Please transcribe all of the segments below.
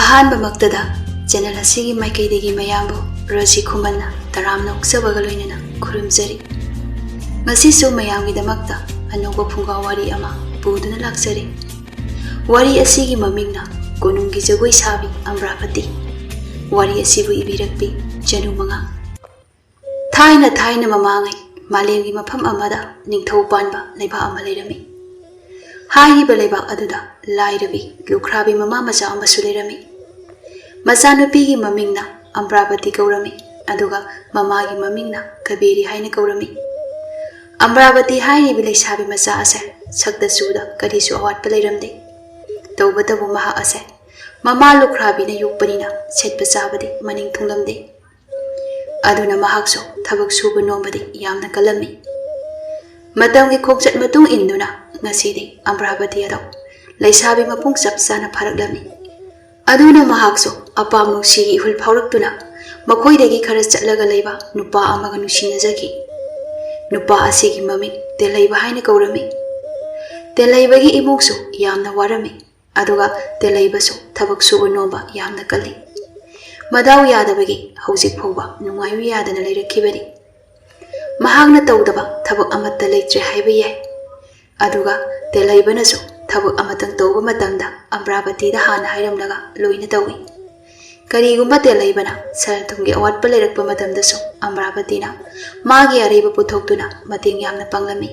ꯑꯍꯥꯟꯕ ꯃꯛꯇꯗ ꯆꯦꯅꯦꯜ ꯑꯁꯤꯒꯤ ꯃꯥꯏꯀꯩꯗꯒꯤ ꯃꯌꯥꯝꯕꯨ ꯔꯥꯖꯤ ꯈꯨꯃꯟꯅ ꯇꯔꯥꯝꯅ ꯑꯣꯛꯆꯕꯒ ꯂꯣꯏꯅꯅ ꯈꯨꯔꯨꯝꯖꯔꯤ꯫ ꯉꯁꯤꯁꯨ ꯃꯌꯥꯝꯒꯤꯗꯃꯛꯇ ꯑꯅꯧꯕ ꯐꯨꯡꯒꯥ ꯋꯥꯔꯤ ꯑꯃ ꯄꯨꯗꯨꯅ ꯂꯥꯛꯆꯔꯤ꯫ ꯋꯥꯔꯤ ꯑꯁꯤꯒꯤ ꯃꯃꯤꯡꯅ ꯀꯣꯅꯨꯡꯒꯤ ꯖꯒꯣꯏ ꯁꯥꯕꯤ ꯑꯝꯕ꯭ꯔꯥꯕꯇꯤ꯫ ꯋꯥꯔꯤ ꯑꯁꯤꯕꯨ ꯏꯕꯤꯔꯛꯄꯤ ꯆꯅꯨꯃꯉꯥ꯫ ꯊꯥꯏꯅ ꯊꯥꯏꯅ ꯃꯃꯥꯡꯉꯩ ꯃꯥꯂꯦꯝꯒꯤ ꯃꯐꯝ ꯑꯃꯗ ꯅꯤꯡꯊꯧ ꯄꯥꯟꯕ ꯂꯩꯕꯥꯛ ꯑꯃ ꯂꯩꯔꯝꯃꯤ꯫ ꯍꯥꯏꯔꯤꯕ ꯂꯩꯕꯥꯛ ꯑꯗꯨꯗ ꯂꯥꯏꯔꯕꯤ ꯂꯨꯈ꯭ꯔꯥꯕꯤ ꯃꯃꯥ ꯃꯆꯥ ꯑꯃꯁꯨ ꯂꯩꯔꯝꯃꯤ꯫ ꯃꯆꯥꯅꯨꯄꯤꯒꯤ ꯃꯃꯤꯡꯅ ꯑꯝꯕ꯭ꯔꯥꯕꯇꯤ ꯀꯧꯔꯝꯃꯤ, ꯑꯗꯨꯒ ꯃꯃꯥꯒꯤ ꯃꯃꯤꯡꯅ ꯀꯕꯦꯔꯤ ꯍꯥꯏꯅ ꯀꯧꯔꯝꯃꯤ꯫ ꯑꯝꯕ꯭ꯔꯥꯕꯇꯤ ꯍꯥꯏꯔꯤꯕ ꯂꯩꯁꯥꯕꯤ ꯃꯆꯥ ꯑꯁꯦ ꯁꯛꯇ ꯆꯨꯗ ꯀꯔꯤꯁꯨ ꯑꯋꯥꯠꯄ ꯂꯩꯔꯝꯗꯦ꯫ ꯇꯧꯕꯇꯕꯨ ꯃꯍꯥꯛ ꯑꯁꯦ ꯃꯃꯥ ꯂꯨꯈ꯭ꯔꯥꯕꯤꯅ ꯌꯣꯛꯄꯅꯤꯅ ꯁꯦꯠꯄ ꯆꯥꯕꯗꯤ ꯃꯅꯤꯡ ꯊꯨꯡꯂꯝꯗꯦ꯫ ꯑꯗꯨꯅ ꯃꯍꯥꯛꯁꯨ ꯊꯕꯛ ꯁꯨꯕ ꯅꯣꯝꯕꯗꯤ ꯌꯥꯝꯅ ꯀꯜꯂꯝꯃꯤ꯫ ꯃꯇꯝꯒꯤ ꯈꯣꯡꯆꯠ ꯃꯇꯨꯡ ꯏꯟꯗꯨꯅ ꯉꯁꯤꯗꯤ ꯑꯝꯕ꯭ꯔꯥꯕꯇꯤ ꯑꯗꯣ ꯂꯩꯁꯥꯕꯤ ꯃꯄꯨꯡ ꯆꯞ ꯆꯥꯅ ꯐꯥꯔꯛꯂꯝꯃꯤ꯫ ꯑꯗꯨꯅ ꯃꯍꯥꯛꯁꯨ ꯑꯄꯥꯝ ꯅꯨꯡꯁꯤꯒꯤ ꯏꯍꯨꯜ ꯐꯥꯎꯔꯛꯇꯨꯅ ꯃꯈꯣꯏꯗꯒꯤ ꯈꯔ ꯆꯠꯂꯒ ꯂꯩꯕ ꯅꯨꯄꯥ ꯑꯃꯒ ꯅꯨꯡꯁꯤꯅꯖꯈꯤ꯫ ꯅꯨꯄꯥ ꯑꯁꯤꯒꯤ ꯃꯃꯤꯡ ꯇꯦꯜꯍꯩꯕ ꯍꯥꯏꯅ ꯀꯧꯔꯝꯃꯤ꯫ ꯇꯦꯜꯍꯩꯕꯒꯤ ꯏꯃꯨꯡꯁꯨ ꯌꯥꯝꯅ ꯋꯥꯔꯝꯃꯤ, ꯑꯗꯨꯒ ꯇꯦꯜꯍꯩꯕꯁꯨ ꯊꯕꯛ ꯁꯨꯕ ꯅꯣꯝꯕ ꯌꯥꯝꯅ ꯀꯜꯂꯤ꯫ ꯃꯗꯥꯎ ꯌꯥꯗꯕꯒꯤ ꯍꯧꯖꯤꯛ ꯐꯥꯎꯕ ꯅꯨꯡꯉꯥꯏꯌꯨ ꯌꯥꯗꯅ ꯂꯩꯔꯛꯈꯤꯕꯅꯤ꯫ ꯃꯍꯥꯛꯅ ꯇꯧꯗꯕ ꯊꯕꯛ ꯑꯃꯠꯇ ꯂꯩꯇ꯭ꯔꯦ ꯍꯥꯏꯕ ꯌꯥꯏ꯫ ꯑꯗꯨꯒ ꯇꯦꯜꯍꯩꯕꯅꯁꯨ ꯊꯕꯛ ꯑꯃꯇꯪ ꯇꯧꯕ ꯃꯇꯝꯗ ꯑꯝꯕ꯭ꯔꯥꯕꯇꯤꯗ ꯍꯥꯟꯅ ꯍꯥꯏꯔꯝꯂꯒ ꯂꯣꯏꯅ ꯇꯧꯏ꯫ ꯀꯔꯤꯒꯨꯝꯕ ꯇꯦꯜꯍꯩꯕꯅ ꯁꯦꯜ ꯊꯨꯝꯒꯤ ꯑꯋꯥꯠꯄ ꯂꯩꯔꯛꯄ ꯃꯇꯝꯗꯁꯨ ꯑꯝꯕ꯭ꯔꯥꯕꯇꯤꯅ ꯃꯥꯒꯤ ꯑꯔꯩꯕ ꯄꯨꯊꯣꯛꯇꯨꯅ ꯃꯇꯦꯡ ꯌꯥꯝꯅ ꯄꯥꯡꯂꯝꯃꯤ꯫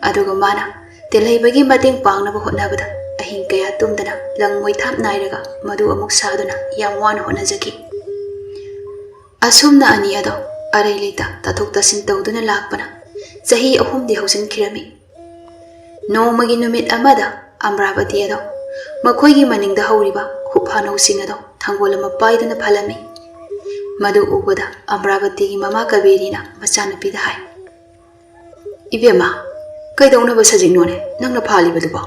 ꯑꯗꯨꯒ ꯃꯥꯅ ꯇꯦꯜꯍꯩꯕꯒꯤ ꯃꯇꯦꯡ ꯄꯥꯡꯅꯕ ꯍꯣꯠꯅꯕꯗ ꯑꯍꯤꯡ ꯀꯌꯥ ꯇꯨꯝꯗꯅ ꯂꯪ ꯃꯣꯏꯊꯥꯞ ꯅꯥꯏꯔꯒ ꯃꯗꯨ ꯑꯃꯨꯛ ꯁꯥꯗꯨꯅ ꯌꯥꯝ ꯋꯥꯅ ꯍꯣꯠꯅꯖꯈꯤ꯫ ꯑꯁꯨꯝꯅ ꯑꯅꯤ ꯑꯗꯣ ꯑꯔꯩ ꯂꯩꯇ ꯇꯥꯊꯣꯛ ꯇꯥꯁꯤꯟ ꯇꯧꯗꯨꯅ ꯂꯥꯛꯄꯅ ꯆꯍꯤ 3ꯗꯤ ꯍꯧꯖꯤꯟꯈꯤꯔꯝꯃꯤ꯫ ꯅꯣꯡꯃꯒꯤ ꯅꯨꯃꯤꯠ ꯑꯃꯗ ꯑꯝꯕ꯭ꯔꯥꯕꯇꯤ ꯑꯗꯣ ꯃꯈꯣꯏꯒꯤ ꯃꯅꯤꯡꯗ ꯍꯧꯔꯤꯕ ꯍꯨꯞ ꯍꯥꯅꯧꯁꯤꯡ ꯑꯗꯣ ꯊꯥꯡꯒꯣꯜ ꯑꯃ ꯄꯥꯏꯗꯨꯅ ꯐꯜꯂꯝꯃꯤ꯫ ꯃꯗꯨ ꯎꯕꯗ ꯑꯝꯕ꯭ꯔꯥꯕꯇꯤꯒꯤ ꯃꯃꯥ ꯀꯕꯦꯔꯤꯅ ꯃꯆꯥꯅꯨꯄꯤꯗ ꯍꯥꯏ, "ꯏꯕꯦꯝꯃ, ꯀꯩꯗꯧꯅꯕ ꯁꯖꯤꯛꯅꯣꯅꯦ ꯅꯪꯅ ꯐꯥꯜꯂꯤꯕꯗꯨꯕꯣ?"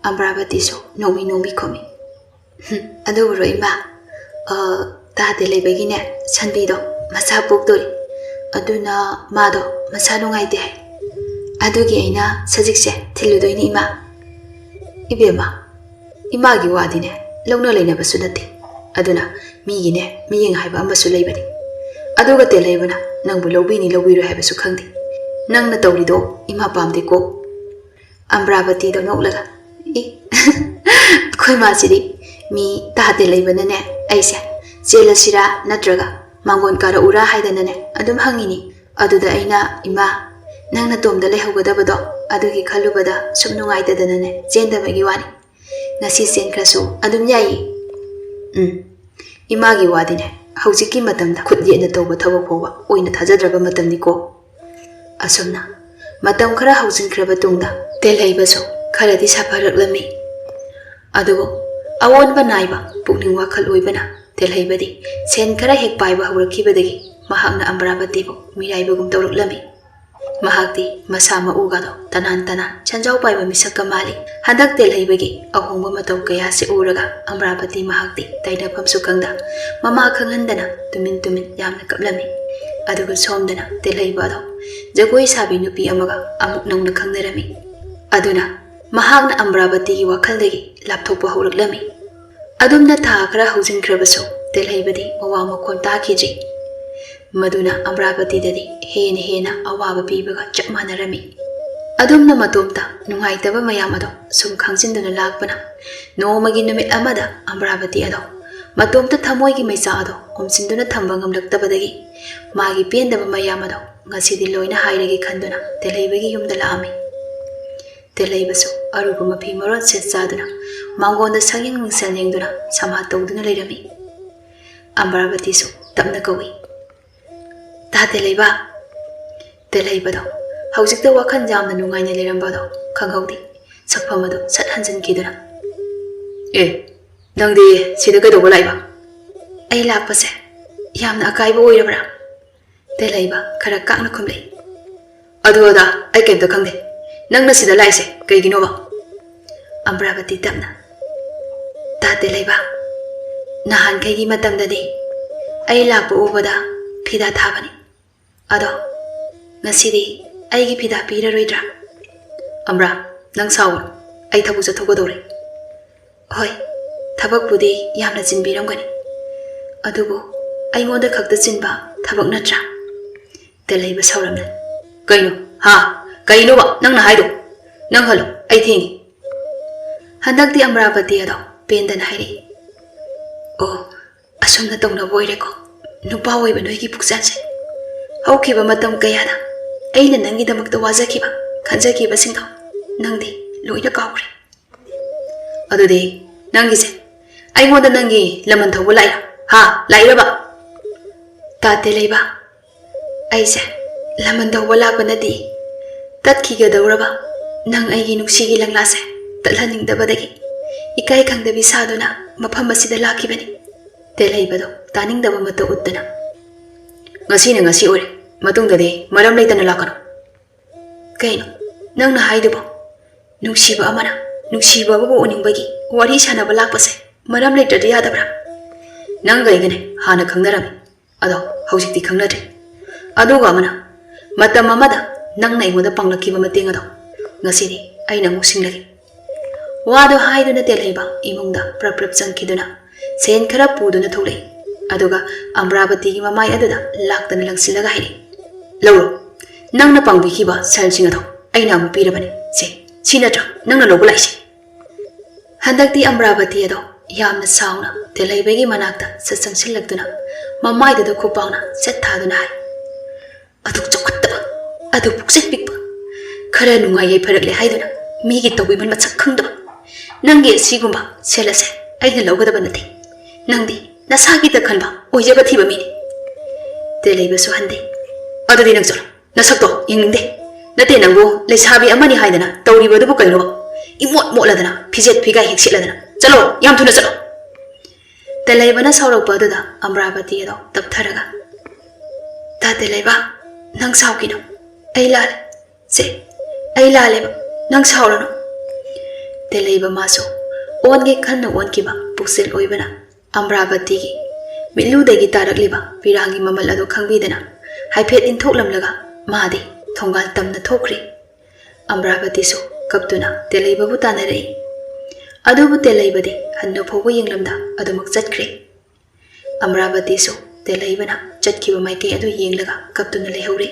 ꯑꯝꯕ꯭ꯔꯥꯕꯇꯤꯁꯨ ꯅꯣꯡꯃꯤ ꯅꯣꯡꯃꯤ ꯈꯨꯝꯃꯤ, "ꯑꯗꯨꯕꯨꯔꯣ ꯏꯃꯥ, ꯇꯥ ꯇꯦꯜꯍꯩꯕꯒꯤꯅꯦ ꯁꯟꯕꯤꯗꯣ ꯃꯆꯥ ꯄꯣꯛꯇꯣꯔꯤ, ꯑꯗꯨꯅ ꯃꯥꯗꯣ ꯃꯁꯥ ꯅꯨꯡꯉꯥꯏꯇꯦ ꯍꯥꯏ, ꯑꯗꯨꯒꯤ ꯑꯩꯅ ꯁꯖꯤꯛꯁꯦ ꯊꯤꯜꯂꯨꯗꯣꯏꯅꯤ ꯏꯃꯥ." "ꯏꯕꯦꯝꯃ, ꯏꯃꯥꯒꯤ ꯋꯥꯗꯤꯅꯦ ꯂꯧꯅ ꯂꯩꯅꯕꯁꯨ ꯅꯠꯇꯦ, ꯑꯗꯨꯅ ꯃꯤꯒꯤꯅꯦ ꯃꯤꯠꯌꯦꯡ ꯍꯥꯏꯕ ꯑꯃꯁꯨ ꯂꯩꯕꯅꯤ꯫ ꯑꯗꯨꯒ ꯇꯦꯜꯍꯩꯕꯅ ꯅꯪꯕꯨ ꯂꯧꯕꯤꯅꯤ ꯂꯧꯕꯤꯔꯣꯏ ꯍꯥꯏꯕꯁꯨ ꯈꯪꯗꯦ꯫ ꯅꯪꯅ ꯇꯧꯔꯤꯗꯣ ꯏꯃꯥ ꯄꯥꯝꯗꯦꯀꯣ." ꯑꯝꯕ꯭ꯔꯥꯕꯇꯤꯗꯣ ꯅꯣꯛꯂꯒ, "ꯑꯩꯈꯣꯏ ꯃꯥꯁꯤꯗꯤ ꯃꯤ ꯇꯥ ꯇꯦꯜꯍꯩꯕꯅꯅꯦ ꯑꯩꯁꯦ ꯆꯦꯜꯂꯁꯤꯔꯥ ꯅꯠꯇ꯭ꯔꯒ ꯃꯥꯡꯒꯣꯟ ꯀꯥꯔꯛꯎꯔꯥ ꯍꯥꯏꯗꯅꯅꯦ ꯑꯗꯨꯝ ꯍꯪꯉꯤꯅꯤ꯫ ꯑꯗꯨꯗ ꯑꯩꯅ ꯏꯃꯥ ꯅꯪꯅ ꯇꯣꯝꯗ ꯂꯩꯍꯧꯒꯗꯕꯗꯣ ꯑꯗꯨꯒꯤ ꯈꯜꯂꯨꯕꯗ ꯁꯨꯝ ꯅꯨꯡꯉꯥꯏꯇꯗꯅꯅꯦ ꯆꯦꯟꯗꯕꯒꯤ ꯋꯥꯅꯤ꯫ ꯉꯁꯤ ꯆꯦꯟꯈ꯭ꯔꯁꯨ ꯑꯗꯨꯝ ꯌꯥꯏꯌꯦ." "ꯏꯃꯥꯒꯤ ꯋꯥꯗꯤꯅꯦ ꯍꯧꯖꯤꯛꯀꯤ ꯃꯇꯝꯗ ꯈꯨꯠ ꯌꯦꯠꯅ ꯇꯧꯕ ꯊꯕꯛ ꯐꯥꯎꯕ ꯑꯣꯏꯅ ꯊꯥꯖꯗ꯭ꯔꯕ ꯃꯇꯝꯅꯤꯀꯣ." ꯑꯁꯨꯝꯅ ꯃꯇꯝ ꯈꯔ ꯍꯧꯖꯤꯟꯈ꯭ꯔꯕ ꯇꯨꯡꯗ ꯇꯦꯜꯍꯩꯕꯁꯨ ꯈꯔꯗꯤ ꯁꯥꯐꯔꯛꯂꯝꯃꯤ꯫ ꯑꯗꯨꯕꯨ ꯑꯑꯣꯟꯕ ꯅꯥꯏꯕ ꯄꯨꯛꯅꯤꯡ ꯋꯥꯈꯜ ꯑꯣꯏꯕꯅ ꯇꯦꯜꯍꯩꯕꯗꯤ ꯁꯦꯟ ꯈꯔ ꯍꯦꯛ ꯄꯥꯏꯕ ꯍꯧꯔꯛꯈꯤꯕꯗꯒꯤ ꯃꯍꯥꯛꯅ ꯑꯝꯕ꯭ꯔꯥꯕꯇꯤꯕꯨ ꯃꯤꯔꯥꯏꯕꯒꯨꯝ ꯇꯧꯔꯛꯂꯝꯃꯤ꯫ ꯃꯍꯥꯛꯇꯤ ꯃꯁꯥ ꯃꯎꯒꯗꯣ ꯇꯅꯥꯟ ꯇꯅꯥꯟ ꯁꯟꯖꯥꯎ ꯄꯥꯏꯕ ꯃꯤꯁꯛꯀ ꯃꯥꯜꯂꯤ꯫ ꯍꯟꯗꯛ ꯇꯦꯜꯍꯩꯕꯒꯤ ꯑꯍꯣꯡꯕ ꯃꯇꯧ ꯀꯌꯥꯁꯤ ꯎꯔꯒ ꯑꯝꯕ꯭ꯔꯥꯕꯇꯤ ꯃꯍꯥꯛꯇꯤ ꯇꯩꯅꯐꯝꯁꯨ ꯈꯪꯗ ꯃꯃꯥ ꯈꯪꯍꯟꯗꯅ ꯇꯨꯃꯤꯟ ꯇꯨꯃꯤꯟ ꯌꯥꯝꯅ ꯀꯞꯂꯝꯃꯤ꯫ ꯑꯗꯨꯒ ꯁꯣꯝꯗꯅ ꯇꯦꯜꯍꯩꯕ ꯑꯗꯣ ꯖꯒꯣꯏ ꯁꯥꯕꯤ ꯅꯨꯄꯤ ꯑꯃꯒ ꯑꯃꯨꯛ ꯅꯧꯅ ꯈꯪꯅꯔꯝꯃꯤ꯫ ꯑꯗꯨꯅ ꯃꯍꯥꯛꯅ ꯑꯝꯕ꯭ꯔꯥꯕꯇꯤꯒꯤ ꯋꯥꯈꯜꯗꯒꯤ ꯂꯥꯞꯊꯣꯛꯄ ꯍꯧꯔꯛꯂꯝꯃꯤ꯫ ꯑꯗꯨꯝꯅ ꯊꯥ ꯈꯔ ꯍꯧꯖꯤꯟꯈ꯭ꯔꯕꯁꯨ ꯇꯦꯜꯍꯩꯕꯗꯤ ꯃꯋꯥ ꯃꯈꯣꯟ ꯇꯥꯈꯤꯗ꯭ꯔꯤ꯫ ꯃꯗꯨꯅ ꯑꯝꯕ꯭ꯔꯥꯕꯇꯤꯗꯗꯤ ꯍꯦꯟꯅ ꯍꯦꯟꯅ ꯑꯋꯥꯕ ꯄꯤꯕꯒ ꯆꯞ ꯃꯥꯟꯅꯔꯝꯃꯤ꯫ ꯑꯗꯨꯝꯅ ꯃꯇꯣꯝꯇ ꯅꯨꯡꯉꯥꯏꯇꯕ ꯃꯌꯥꯝ ꯑꯗꯣ ꯁꯨꯝ ꯈꯥꯡꯖꯤꯟꯗꯨꯅ ꯂꯥꯛꯄꯅ ꯅꯣꯡꯃꯒꯤ ꯅꯨꯃꯤꯠ ꯑꯃꯗ ꯑꯝꯕ꯭ꯔꯥꯕꯇꯤ ꯑꯗꯣ ꯃꯇꯣꯝꯇ ꯊꯃꯣꯏꯒꯤ ꯃꯩꯆꯥ ꯑꯗꯣ ꯎꯝꯁꯤꯟꯗꯨꯅ ꯊꯝꯕ ꯉꯝꯂꯛꯇꯕꯗꯒꯤ ꯃꯥꯒꯤ ꯄꯦꯟꯗꯕ ꯃꯌꯥꯝ ꯑꯗꯣ ꯉꯁꯤꯗꯤ ꯂꯣꯏꯅ ꯍꯥꯏꯔꯒꯦ ꯈꯟꯗꯨꯅ ꯇꯦꯜꯍꯩꯕꯒꯤ ꯌꯨꯝꯗ ꯂꯥꯛꯑꯝꯃꯤ꯫ ꯇꯦꯜꯍꯩꯕꯁꯨ ꯑꯔꯨꯕ ꯃꯐꯤ ꯃꯔꯣꯟ ꯁꯦꯠ ꯆꯥꯗꯨꯅ ꯃꯥꯡꯒꯣꯟꯗ ꯁꯛꯌꯦꯡ ꯃꯤꯡꯁꯦꯜ ꯌꯦꯡꯗꯨꯅ ꯁꯃꯥꯙꯤ ꯇꯧꯗꯨꯅ ꯂꯩꯔꯝꯃꯤ꯫ ꯑꯝꯕ꯭ꯔꯥꯕꯇꯤꯁꯨ ꯇꯞꯅ ꯀꯧꯏ, "ꯇꯥ ꯇꯦꯜꯍꯩꯕ." ꯇꯦꯜꯍꯩꯕꯗꯣ ꯍꯧꯖꯤꯛꯇ ꯋꯥꯈꯜ ꯌꯥꯝꯅ ꯅꯨꯡꯉꯥꯏꯅ ꯂꯩꯔꯝꯕꯗꯣ ꯈꯪꯍꯧꯗꯦ ꯁꯛꯐꯝ ꯑꯗꯨ ꯁꯠ ꯍꯟꯖꯤꯟꯈꯤꯗꯨꯅ, "ꯅꯪꯗꯤ ꯁꯤꯗ ꯀꯩꯗꯧꯕ ꯂꯥꯛꯏꯕ?" "ꯑꯩ ꯂꯥꯛꯄꯁꯦ ꯌꯥꯝꯅ ꯑꯀꯥꯏꯕ ꯑꯣꯏꯔꯕ꯭ꯔꯥ?" ꯇꯦꯜꯍꯩꯕ ꯈꯔ ꯀꯥꯛꯅ ꯈꯨꯝꯂꯛꯏ꯫ "ꯑꯗꯨ ꯑꯗꯥ ꯑꯩ ꯀꯩꯝꯇ ꯈꯪꯗꯦ, ꯅꯪꯅ ꯁꯤꯗ ꯂꯥꯛꯏꯁꯦ ꯀꯩꯒꯤꯅꯣꯕ?" ꯑꯝꯕ꯭ꯔꯥꯕꯇꯤ ꯇꯞꯅ, "ꯇꯥ ꯇꯦꯜꯍꯩꯕ, ꯅꯍꯥꯟꯈꯩꯒꯤ ꯃꯇꯝꯗꯗꯤ ꯑꯩ ꯂꯥꯛꯄ ꯎꯕꯗ ꯐꯤꯗꯥ ꯊꯥꯕꯅꯤ, ꯑꯗꯣ ꯉꯁꯤꯗꯤ ꯑꯩꯒꯤ ꯐꯤꯗꯥ ꯄꯤꯔꯔꯣꯏꯗ꯭ꯔꯥ?" "ꯑꯝꯕ꯭ꯔꯥ, ꯅꯪ ꯁꯥꯎꯒꯅꯨ, ꯑꯩ ꯊꯕꯛ ꯆꯠꯊꯣꯛꯀꯗꯧꯔꯦ." "ꯍꯣꯏ, ꯊꯕꯛꯄꯨꯗꯤ ꯌꯥꯝꯅ ꯆꯤꯟꯕꯤꯔꯝꯒꯅꯤ ꯑꯗꯨꯕꯨ ꯑꯩꯉꯣꯟꯗ ꯈꯛꯇ ꯆꯤꯟꯕ ꯊꯕꯛ ꯅꯠꯇ꯭ꯔꯥ ꯇꯦꯂꯩꯕ ꯁꯥꯎꯔꯝꯅ ꯀꯩꯅꯣ ꯍꯥ ꯀꯩꯅꯣꯕ ꯅꯪꯅ ꯍꯥꯏꯗꯣ ꯅꯪ ꯍꯜꯂꯣ ꯑꯩ ꯊꯦꯡꯉꯤ ꯍꯟꯗꯛꯇꯤ ꯑꯃꯔꯥꯕꯇꯤ ꯑꯗꯣ ꯄꯦꯟꯗꯅ ꯍꯥꯏꯔꯛꯏ ꯑꯣ ꯑꯁꯨꯝꯅ ꯇꯧꯅꯕ ꯑꯣꯏꯔꯦꯀꯣ ꯅꯨꯄꯥ ꯑꯣꯏꯕ ꯅꯣꯏꯒꯤ ꯄꯨꯛꯆꯦꯜꯁꯦ ꯍꯧꯈꯤꯕ ꯃꯇꯝ ꯀꯌꯥꯗ ꯑꯩꯅ ꯅꯪꯒꯤꯗꯃꯛꯇ ꯋꯥꯖꯈꯤꯕ ꯈꯟꯖꯈꯤꯕꯁꯤꯡꯗꯣ ꯅꯪꯗꯤ ꯂꯣꯏꯅ ꯀꯥꯎꯈ꯭ꯔꯦ ꯑꯗꯨꯗꯤ ꯅꯪꯒꯤꯁꯦ ꯑꯩꯉꯣꯟꯗ ꯅꯪꯒꯤ ꯂꯃꯟ ꯊꯧꯕ ꯂꯥꯛꯏꯔꯥ ꯍꯥ ꯂꯥꯛꯏꯔꯕ ꯇꯦꯂꯩꯕ ꯑꯩꯁꯦ ꯂꯃꯟ ꯊꯧꯕ ꯂꯥꯛꯄ ꯅꯠꯇꯦ ꯇꯠꯈꯤꯒꯗꯧꯔꯕ ꯅꯪ ꯑꯩꯒꯤ ꯅꯨꯡꯁꯤꯒꯤ ꯂꯪꯂꯥꯁꯦ ꯇꯠꯍꯟꯅꯤꯡꯗꯕꯗꯒꯤ ꯏꯀꯥꯏ ꯈꯪꯗꯕꯤ ꯁꯥꯗꯨꯅ ꯃꯐꯝ ꯑꯁꯤꯗ ꯂꯥꯛꯈꯤꯕꯅꯤ ꯇꯦꯂꯩꯕꯗꯣ ꯇꯥꯅꯤꯡꯗꯕ ꯃꯇꯧ ꯎꯠꯇꯨꯅ ꯉꯁꯤꯅ ꯉꯁꯤ ꯑꯣꯏꯔꯦ ꯃꯇꯨꯡꯗꯗꯤ ꯃꯔꯝ ꯂꯩꯇꯅ ꯂꯥꯛꯀꯅꯨ ꯀꯩꯅꯣ ꯅꯪꯅ ꯍꯥꯏꯗꯨꯕꯣ ꯅꯨꯡꯁꯤꯕ ꯑꯃꯅ ꯅꯨꯡꯁꯤꯕ ꯑꯃꯕꯨ ꯎꯅꯤꯡꯕꯒꯤ ꯋꯥꯔꯤ ꯁꯥꯟꯅꯕ ꯂꯥꯛꯄꯁꯦ ꯃꯔꯝ ꯂꯩꯇ꯭ꯔꯗꯤ ꯌꯥꯗꯕ꯭ꯔꯥ ꯅꯪꯒ ꯑꯩꯒꯅꯦ ꯍꯥꯟꯅ ꯈꯪꯅꯔꯝꯃꯤ ꯑꯗꯣ ꯍꯧꯖꯤꯛꯇꯤ ꯈꯪꯅꯗ꯭ꯔꯦ ꯑꯗꯨꯒ ꯑꯃꯅ ꯃꯇꯝ ꯑꯃꯗ ꯅꯪꯅ ꯑꯩꯉꯣꯟꯗ ꯄꯥꯡꯂꯛꯈꯤꯕ ꯃꯇꯦꯡ ꯑꯗꯣ ꯉꯁꯤꯗꯤ ꯑꯩꯅ ꯑꯃꯨꯛ ꯁꯤꯡꯂꯒꯦ ꯋꯥꯗꯣ ꯍꯥꯏꯗꯨꯅ ꯇꯦꯂꯩꯕ ꯏꯃꯨꯡꯗ ꯄ꯭ꯔꯞ ꯄ꯭ꯔꯞ ꯆꯪꯈꯤꯗꯨꯅ ꯁꯦꯟ ꯈꯔ ꯄꯨꯗꯨꯅ ꯊꯣꯛꯂꯛꯏ ꯑꯗꯨꯒ ꯑꯃꯔꯥꯕꯇꯤꯒꯤ ꯃꯃꯥꯏ ꯑꯗꯨꯗ ꯂꯥꯛꯇꯅ ꯂꯪꯁꯤꯜꯂꯒ ꯍꯥꯏꯔꯛꯏ ꯂꯧꯔꯣ ꯅꯪꯅ ꯄꯥꯡꯕꯤꯈꯤꯕ ꯁꯦꯜꯁꯤꯡ ꯑꯗꯣ ꯑꯩꯅ ꯑꯃꯨꯛ ꯄꯤꯔꯕꯅꯤ ꯁꯤ ꯅꯠꯇ꯭ꯔꯥ ꯅꯪꯅ ꯂꯧꯕ ꯂꯥꯛꯏꯁꯦ ꯍꯟꯗꯛꯇꯤ ꯑꯃꯔꯥꯕꯇꯤ ꯑꯗꯣ ꯌꯥꯝꯅ ꯁꯥꯎꯅ ꯇꯦꯂꯩꯕꯒꯤ ꯃꯅꯥꯛꯇ ꯆꯪꯁꯤꯜꯂꯛꯇꯨꯅ ꯃꯃꯥꯏꯗꯨꯗ ꯈꯨꯄꯥꯛꯅ ꯁꯦꯠ ꯊꯥꯗꯨꯅ ꯍꯥꯏ ꯑꯗꯨꯛ ꯆꯥꯎꯈꯠꯇꯕ ꯑꯗꯨ ꯄꯨꯛꯆꯦꯜ ꯄꯤꯛꯄ ꯈꯔ ꯅꯨꯡꯉꯥꯏ ꯌꯩꯐꯔꯛꯂꯦ ꯍꯥꯏꯗꯨꯅ ꯃꯤꯒꯤ ꯇꯧꯕꯤꯃꯜ ꯃꯁꯛ ꯈꯪꯗꯕ ꯅꯪꯒꯤ ꯑꯁꯤꯒꯨꯝꯕ ꯁꯦꯜ ꯑꯁꯦ ꯑꯩꯅ ꯂꯧꯒꯗꯕ ꯅꯠꯇꯦ ꯅꯪꯗꯤ ꯅꯁꯥꯒꯤꯇ ꯈꯟꯕ ꯑꯣꯏꯖꯕ ꯊꯤꯕ ꯃꯤꯅꯤ ꯇꯦꯂꯩꯕꯁꯨ ꯍꯟꯗꯦ ꯑꯗꯨꯗꯤ ꯅꯪ ꯆꯠꯂꯣ ꯅꯁꯛꯇꯣ ꯌꯦꯡꯅꯤꯡꯗꯦ ꯅꯠꯇꯦ ꯅꯪꯕꯨ ꯂꯩꯁꯥꯕꯤ ꯑꯃꯅꯤ ꯍꯥꯏꯗꯅ ꯇꯧꯔꯤꯕꯗꯨꯕꯨ ꯀꯩꯅꯣꯕ ꯏꯃꯣꯠ ꯃꯣꯠꯂꯗꯅ ꯐꯤꯖꯦꯠ ꯐꯤꯒꯥꯏ ꯍꯦꯛ ꯁꯦꯠꯂꯗꯅ ꯆꯠꯂꯣ ꯌꯥꯝ ꯊꯨꯅ ꯆꯠꯂꯣ ꯇꯦꯂꯩꯕꯅ ꯁꯥꯎꯔꯛꯄ ꯑꯗꯨꯗ ꯑꯃꯔꯥꯕꯇꯤ ꯑꯗꯣ ꯇꯞꯊꯔꯒ ꯇꯦꯂꯩꯕ ꯅꯪ ꯁꯥꯎꯈꯤꯅꯣ ꯑꯩ ꯂꯥꯜꯂꯦ ꯑꯩ ꯂꯥꯜꯂꯦꯕ ꯅꯪ ꯁꯥꯎꯔꯅꯨ ꯇꯦꯂꯩꯕ ꯃꯥꯁꯨ ꯑꯣꯟꯒꯦ ꯈꯟꯅ ꯑꯣꯟꯈꯤꯕ ꯄꯨꯛꯆꯦꯜ ꯑꯣꯏꯕꯅ ꯑꯃꯔꯥꯕꯇꯤꯒꯤ ꯃꯤꯠꯂꯨꯗꯒꯤ ꯇꯥꯔꯛꯂꯤꯕ ꯄꯤꯔꯥꯡꯒꯤ ꯃꯃꯜ ꯑꯗꯨ ꯈꯪꯕꯤꯗꯅ ꯍꯥꯏꯐꯦꯠ ꯏꯟꯊꯣꯛꯂꯝꯂꯒ ꯃꯥꯗꯤ ꯊꯣꯡꯒꯥꯜ ꯇꯝꯅ ꯊꯣꯛꯈ꯭ꯔꯤ ꯑꯃꯔꯥꯕꯇꯤꯁꯨ ꯀꯞꯇꯨꯅ ꯇꯦꯂꯩꯕꯕꯨ ꯇꯥꯟꯅꯔꯛꯏ ꯑꯗꯨꯕꯨ ꯇꯦꯂꯩꯕꯗꯤ ꯍꯟꯅ ꯐꯥꯎꯕ ꯌꯦꯡꯂꯝꯗ ꯑꯗꯨꯃꯛ ꯆꯠꯈ꯭ꯔꯦ ꯑꯃꯔꯥꯕꯇꯤꯁꯨ ꯇꯦꯂꯩꯕꯅ ꯆꯠꯈꯤꯕ ꯃꯥꯏꯀꯩ ꯑꯗꯨ ꯌꯦꯡꯂꯒ ꯀꯞꯇꯨꯅ ꯂꯩꯍꯧꯔꯤ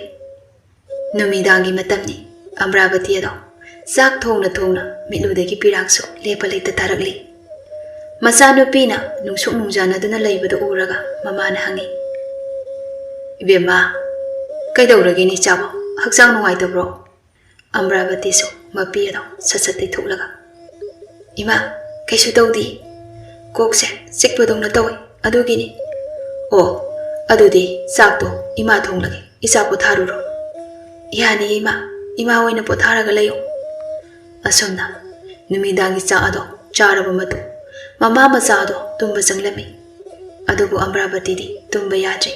ꯅꯨꯃꯤꯗꯥꯡꯒꯤ ꯃꯇꯝꯅꯤ ꯑꯃꯔꯥꯕꯇꯤ ꯑꯗꯣ ꯆꯥꯛ ꯊꯣꯡꯅ ꯃꯤꯠꯂꯨꯗꯒꯤ ꯄꯤꯔꯥꯡꯁꯨ ꯂꯦꯞꯄ ꯂꯩꯇ ꯇꯥꯔꯛꯂꯤ ꯃꯆꯥꯅꯨꯄꯤꯅ ꯅꯨꯡꯁꯨꯛ ꯅꯨꯡꯖꯥꯅꯗꯨꯅ ꯂꯩꯕꯗꯨ ꯎꯔꯒ ꯃꯃꯥꯅ ꯍꯪꯉꯤ ꯏꯕꯦꯝꯃ ꯀꯩꯗꯧꯔꯒꯦ ꯏꯆꯥꯕꯣ ꯍꯛꯆꯥꯡ ꯅꯨꯡꯉꯥꯏꯇꯕ꯭ꯔꯣ ꯑꯃꯔꯥꯕꯇꯤꯁꯨ ꯃꯄꯤ ꯑꯗꯣ ꯁꯠ ꯁꯠ ꯇꯩꯊꯣꯛꯂꯒ ꯏꯃꯥ ꯀꯩꯁꯨ ꯇꯧꯗꯦ ꯀꯣꯛꯁꯦ ꯆꯤꯛꯄꯗꯧꯅ ꯇꯧꯏ ꯑꯗꯨꯒꯤꯅꯤ ꯑꯣ ꯑꯗꯨꯗꯤ ꯆꯥꯛꯇꯣ ꯏꯃꯥ ꯊꯣꯡꯂꯒꯦ ꯏꯆꯥ ꯄꯣꯊꯥꯔꯨꯔꯣ ꯌꯥꯅꯤ ꯏꯃꯥ ꯑꯣꯏꯅ ꯄꯣꯊꯥꯔꯒ ꯂꯩꯌꯨ ꯑꯁꯣꯝꯅ ꯅꯨꯃꯤꯗꯥꯡꯒꯤ ꯆꯥꯛ ꯑꯗꯣ ꯆꯥꯔꯕ ꯃꯇꯨꯡ ꯃꯃꯥ ꯃꯆꯥ ꯑꯗꯣ ꯇꯨꯝꯕ ꯆꯪꯂꯝꯃꯤ ꯑꯗꯨꯕꯨ ꯑꯃꯔꯥꯕꯇꯤꯗꯤ ꯇꯨꯝꯕ ꯌꯥꯗ꯭ꯔꯤ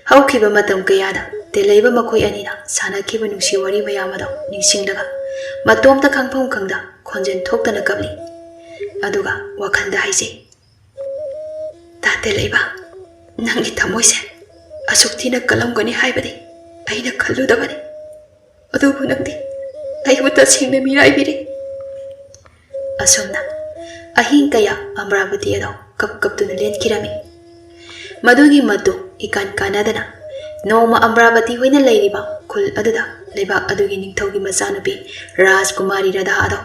ꯍꯧꯈꯤꯕ ꯃꯇꯝ ꯀꯌꯥꯗ ꯇꯦꯂꯩꯕ ꯃꯈꯣꯏ ꯑꯅꯤꯅ ꯁꯥꯟꯅꯈꯤꯕ ꯅꯨꯡꯁꯤ ꯋꯥꯔꯤ ꯃꯌꯥꯝ ꯑꯗꯣ ꯅꯤꯡꯁꯤꯡꯂꯒ ꯃꯇꯣꯝꯇ ꯈꯪꯐꯝ ꯈꯪꯗ ꯈꯣꯟꯖꯦꯜ ꯊꯣꯛꯇꯅ ꯀꯞꯂꯤ ꯑꯗꯨꯒ ꯋꯥꯈꯜꯗ ꯍꯥꯏꯖꯩ ꯇꯦꯂꯩꯕ ꯅꯪꯒꯤ ꯊꯃꯣꯏꯁꯦ ꯑꯁꯨꯛ ꯊꯤꯅ ꯀꯜꯂꯝꯒꯅꯤ ꯍꯥꯏꯕꯗꯤ ꯑꯩꯅ ꯈꯜꯂꯨꯗꯕꯅꯤ ꯑꯗꯨꯕꯨ ꯅꯪꯗꯤ ꯑꯩꯕꯨ ꯇꯁꯦꯡꯅ ꯃꯤꯔꯥꯏꯕꯤꯔꯦ ꯑꯁꯣꯝꯅ ꯑꯍꯤꯡ kaya Amravati ado kaptuna len kirami. Madugi madu ikan kanadana. Noma Amravati hoina leiriba kul aduda lebak adugi ningthogi masanupi Rajkumari rada ado.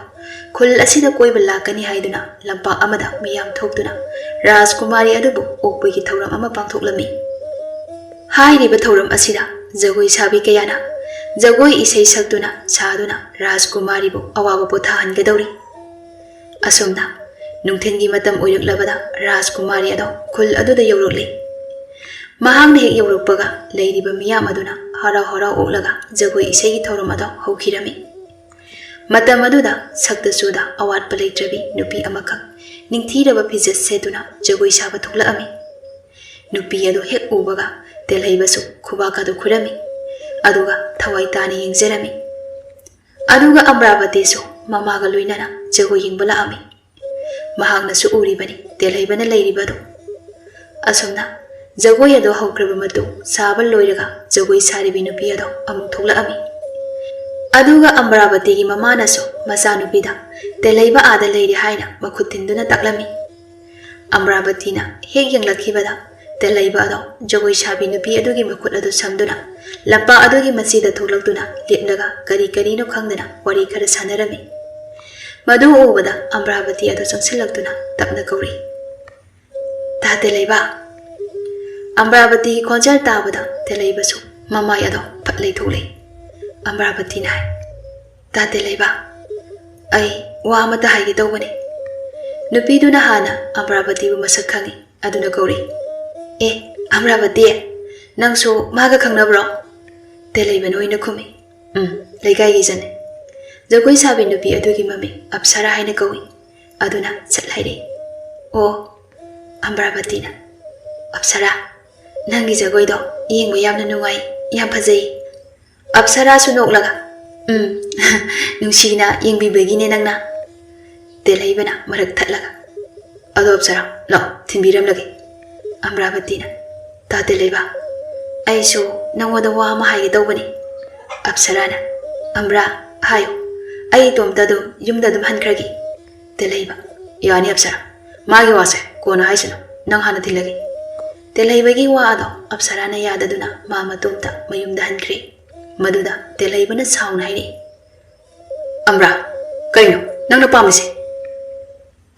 Kul asida koiba lakani haiduna lampak amada miyam thokduna Rajkumari adubu okpegi thauram ama pangthoklami. Hairiba thauram asida jagoi sabi kayana jagoi isai saktuna saduna Rajkumari bu awaba pothahan gadauri. Asumna nungthengi matam oiraklabada Rajkumari ado kul aduda yawrokli. Mahangna hek yawrokpaga leiriba miyam aduna harau harau oklaga jagoi isai gi thauram ado hokirami. Matam aduda sakta suda awat palaitrabi nupi amakak ningthiraba pizat setuna jagoi saba thuklakami. Nupi ado hek ubaga telhaibasu khubaka du khurami aduga thawai tani yengjerami. Aduga Amravati su mamaga loinana jagoi yengbala ami. Mahangna su uribani telhaibana leiribadu. Asumna jagoi ado haukraba matu sabal loiraga jagoi saribi nupi ado amuk thuklakami. Aduga Amravati gi mamana su masanupida telhaiba ada leiri haina makhut tinduna taklami. Amravati-na hek yenglakibada telaiba ado jagoi sabi nupi adugi makut adu samduna lapa adugi masida thoklakduna lepnaga kari no khangdana wari khara sanarami madu ubada Amravati adu changsilaktuna tapna kauri ta telaiba Amravati khonjal tabada telaiba su mama yado phatlei tholei Amravati na ta telaiba ai wa amata haigi tawbani nupi duna hana Amravati bu masak khangi aduna kauri Amravati nang so maga khangnabro telaiba noina khumi leigai gi jane jagoi sabi nupi adugi mami apsara haina kawi aduna chatlaire o Amravati na apsara nangi jagoi do yengba yamna nungai yam phajai apsara su noklaga nungsina yengbi begine nangna telaiba na marak thatlaga ado apsara lo thinbiram lagi Amravati na ta telaiba aisu nangoda wa ma haige tawbani apsara na Amra hayo ai tomta dum yumda dum hankragi telaiba yani apsara magi wase kona haisano nang hana thilagi telaiba gi wa ado apsara na yadaduna mama tomta mayumda hankre maduda telaiba na sauna haire Amra kaino nangna pamise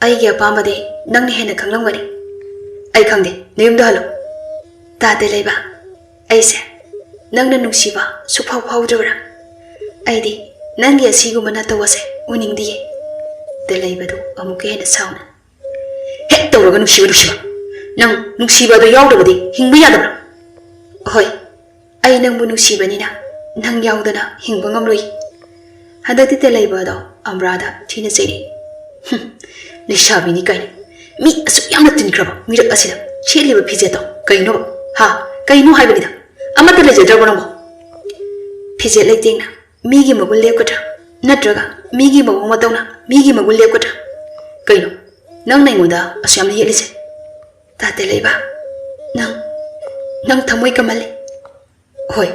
ai ge pamade nangni hena khanglamgani ai khangde nayumda halo ta telaiba aise nangna nungsiba sufau faudra aidi nangi asiguma na tawase uningdi telaiba do amuke hena sauna he tawraga nungsiba nang nungsiba do yawdabadi hingba yadabra hoi ai nangbu nungsiba nina nang yawdana hingba ngamloi hadati telaiba do Amrada thina chei Lishabi ni kaini mi asu yamna tinkraba mirak asida cheliba phijeto kaino ha kaino haibanida amata lejedrabo namo phije leitengna migi magul lepkatra natraga migi mawu matawna migi magul lepkatra kaino nang naingoda asu yamna yelise ta telaiba nang thamoi kamale hoi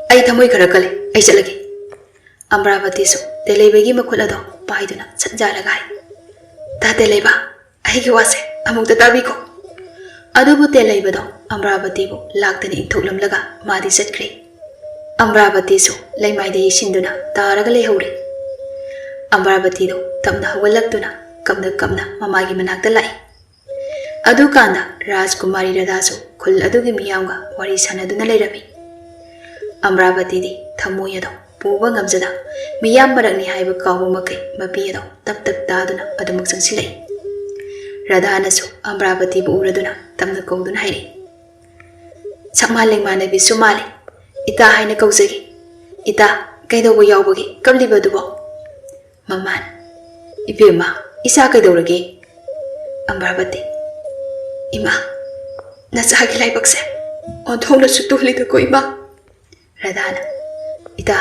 ai thamoi khara kale ai chalage Amravati su telaiba makul ado paiduna sanjalaga hai ta telaiba ai gi wase amukta tabiko adubu telaiba do Amravati bu laktani inthoklamlaga madi chatkre Amravati su laimai de sinduna taraga lehore Amravati do tamna hawalaktuna kamna mamagi manakta lai adu kanda Rajkumari Radha su khul adugi miyamga wari sanaduna leirami Amravati di thamoya do puba ngamjada miyam marakni haiba kawba makai mapi do tap taduna adumuk changsilai Radha nasu Amravati bu uraduna tamna kawduna haire sakmaleng manabi sumali ita haina kawjagi ita kaidobo yawbagi kamliba dubo maman ibema isa kaidorage Amravati ima nasagi laibakse onthongna sutuli da ko ima Radhana ita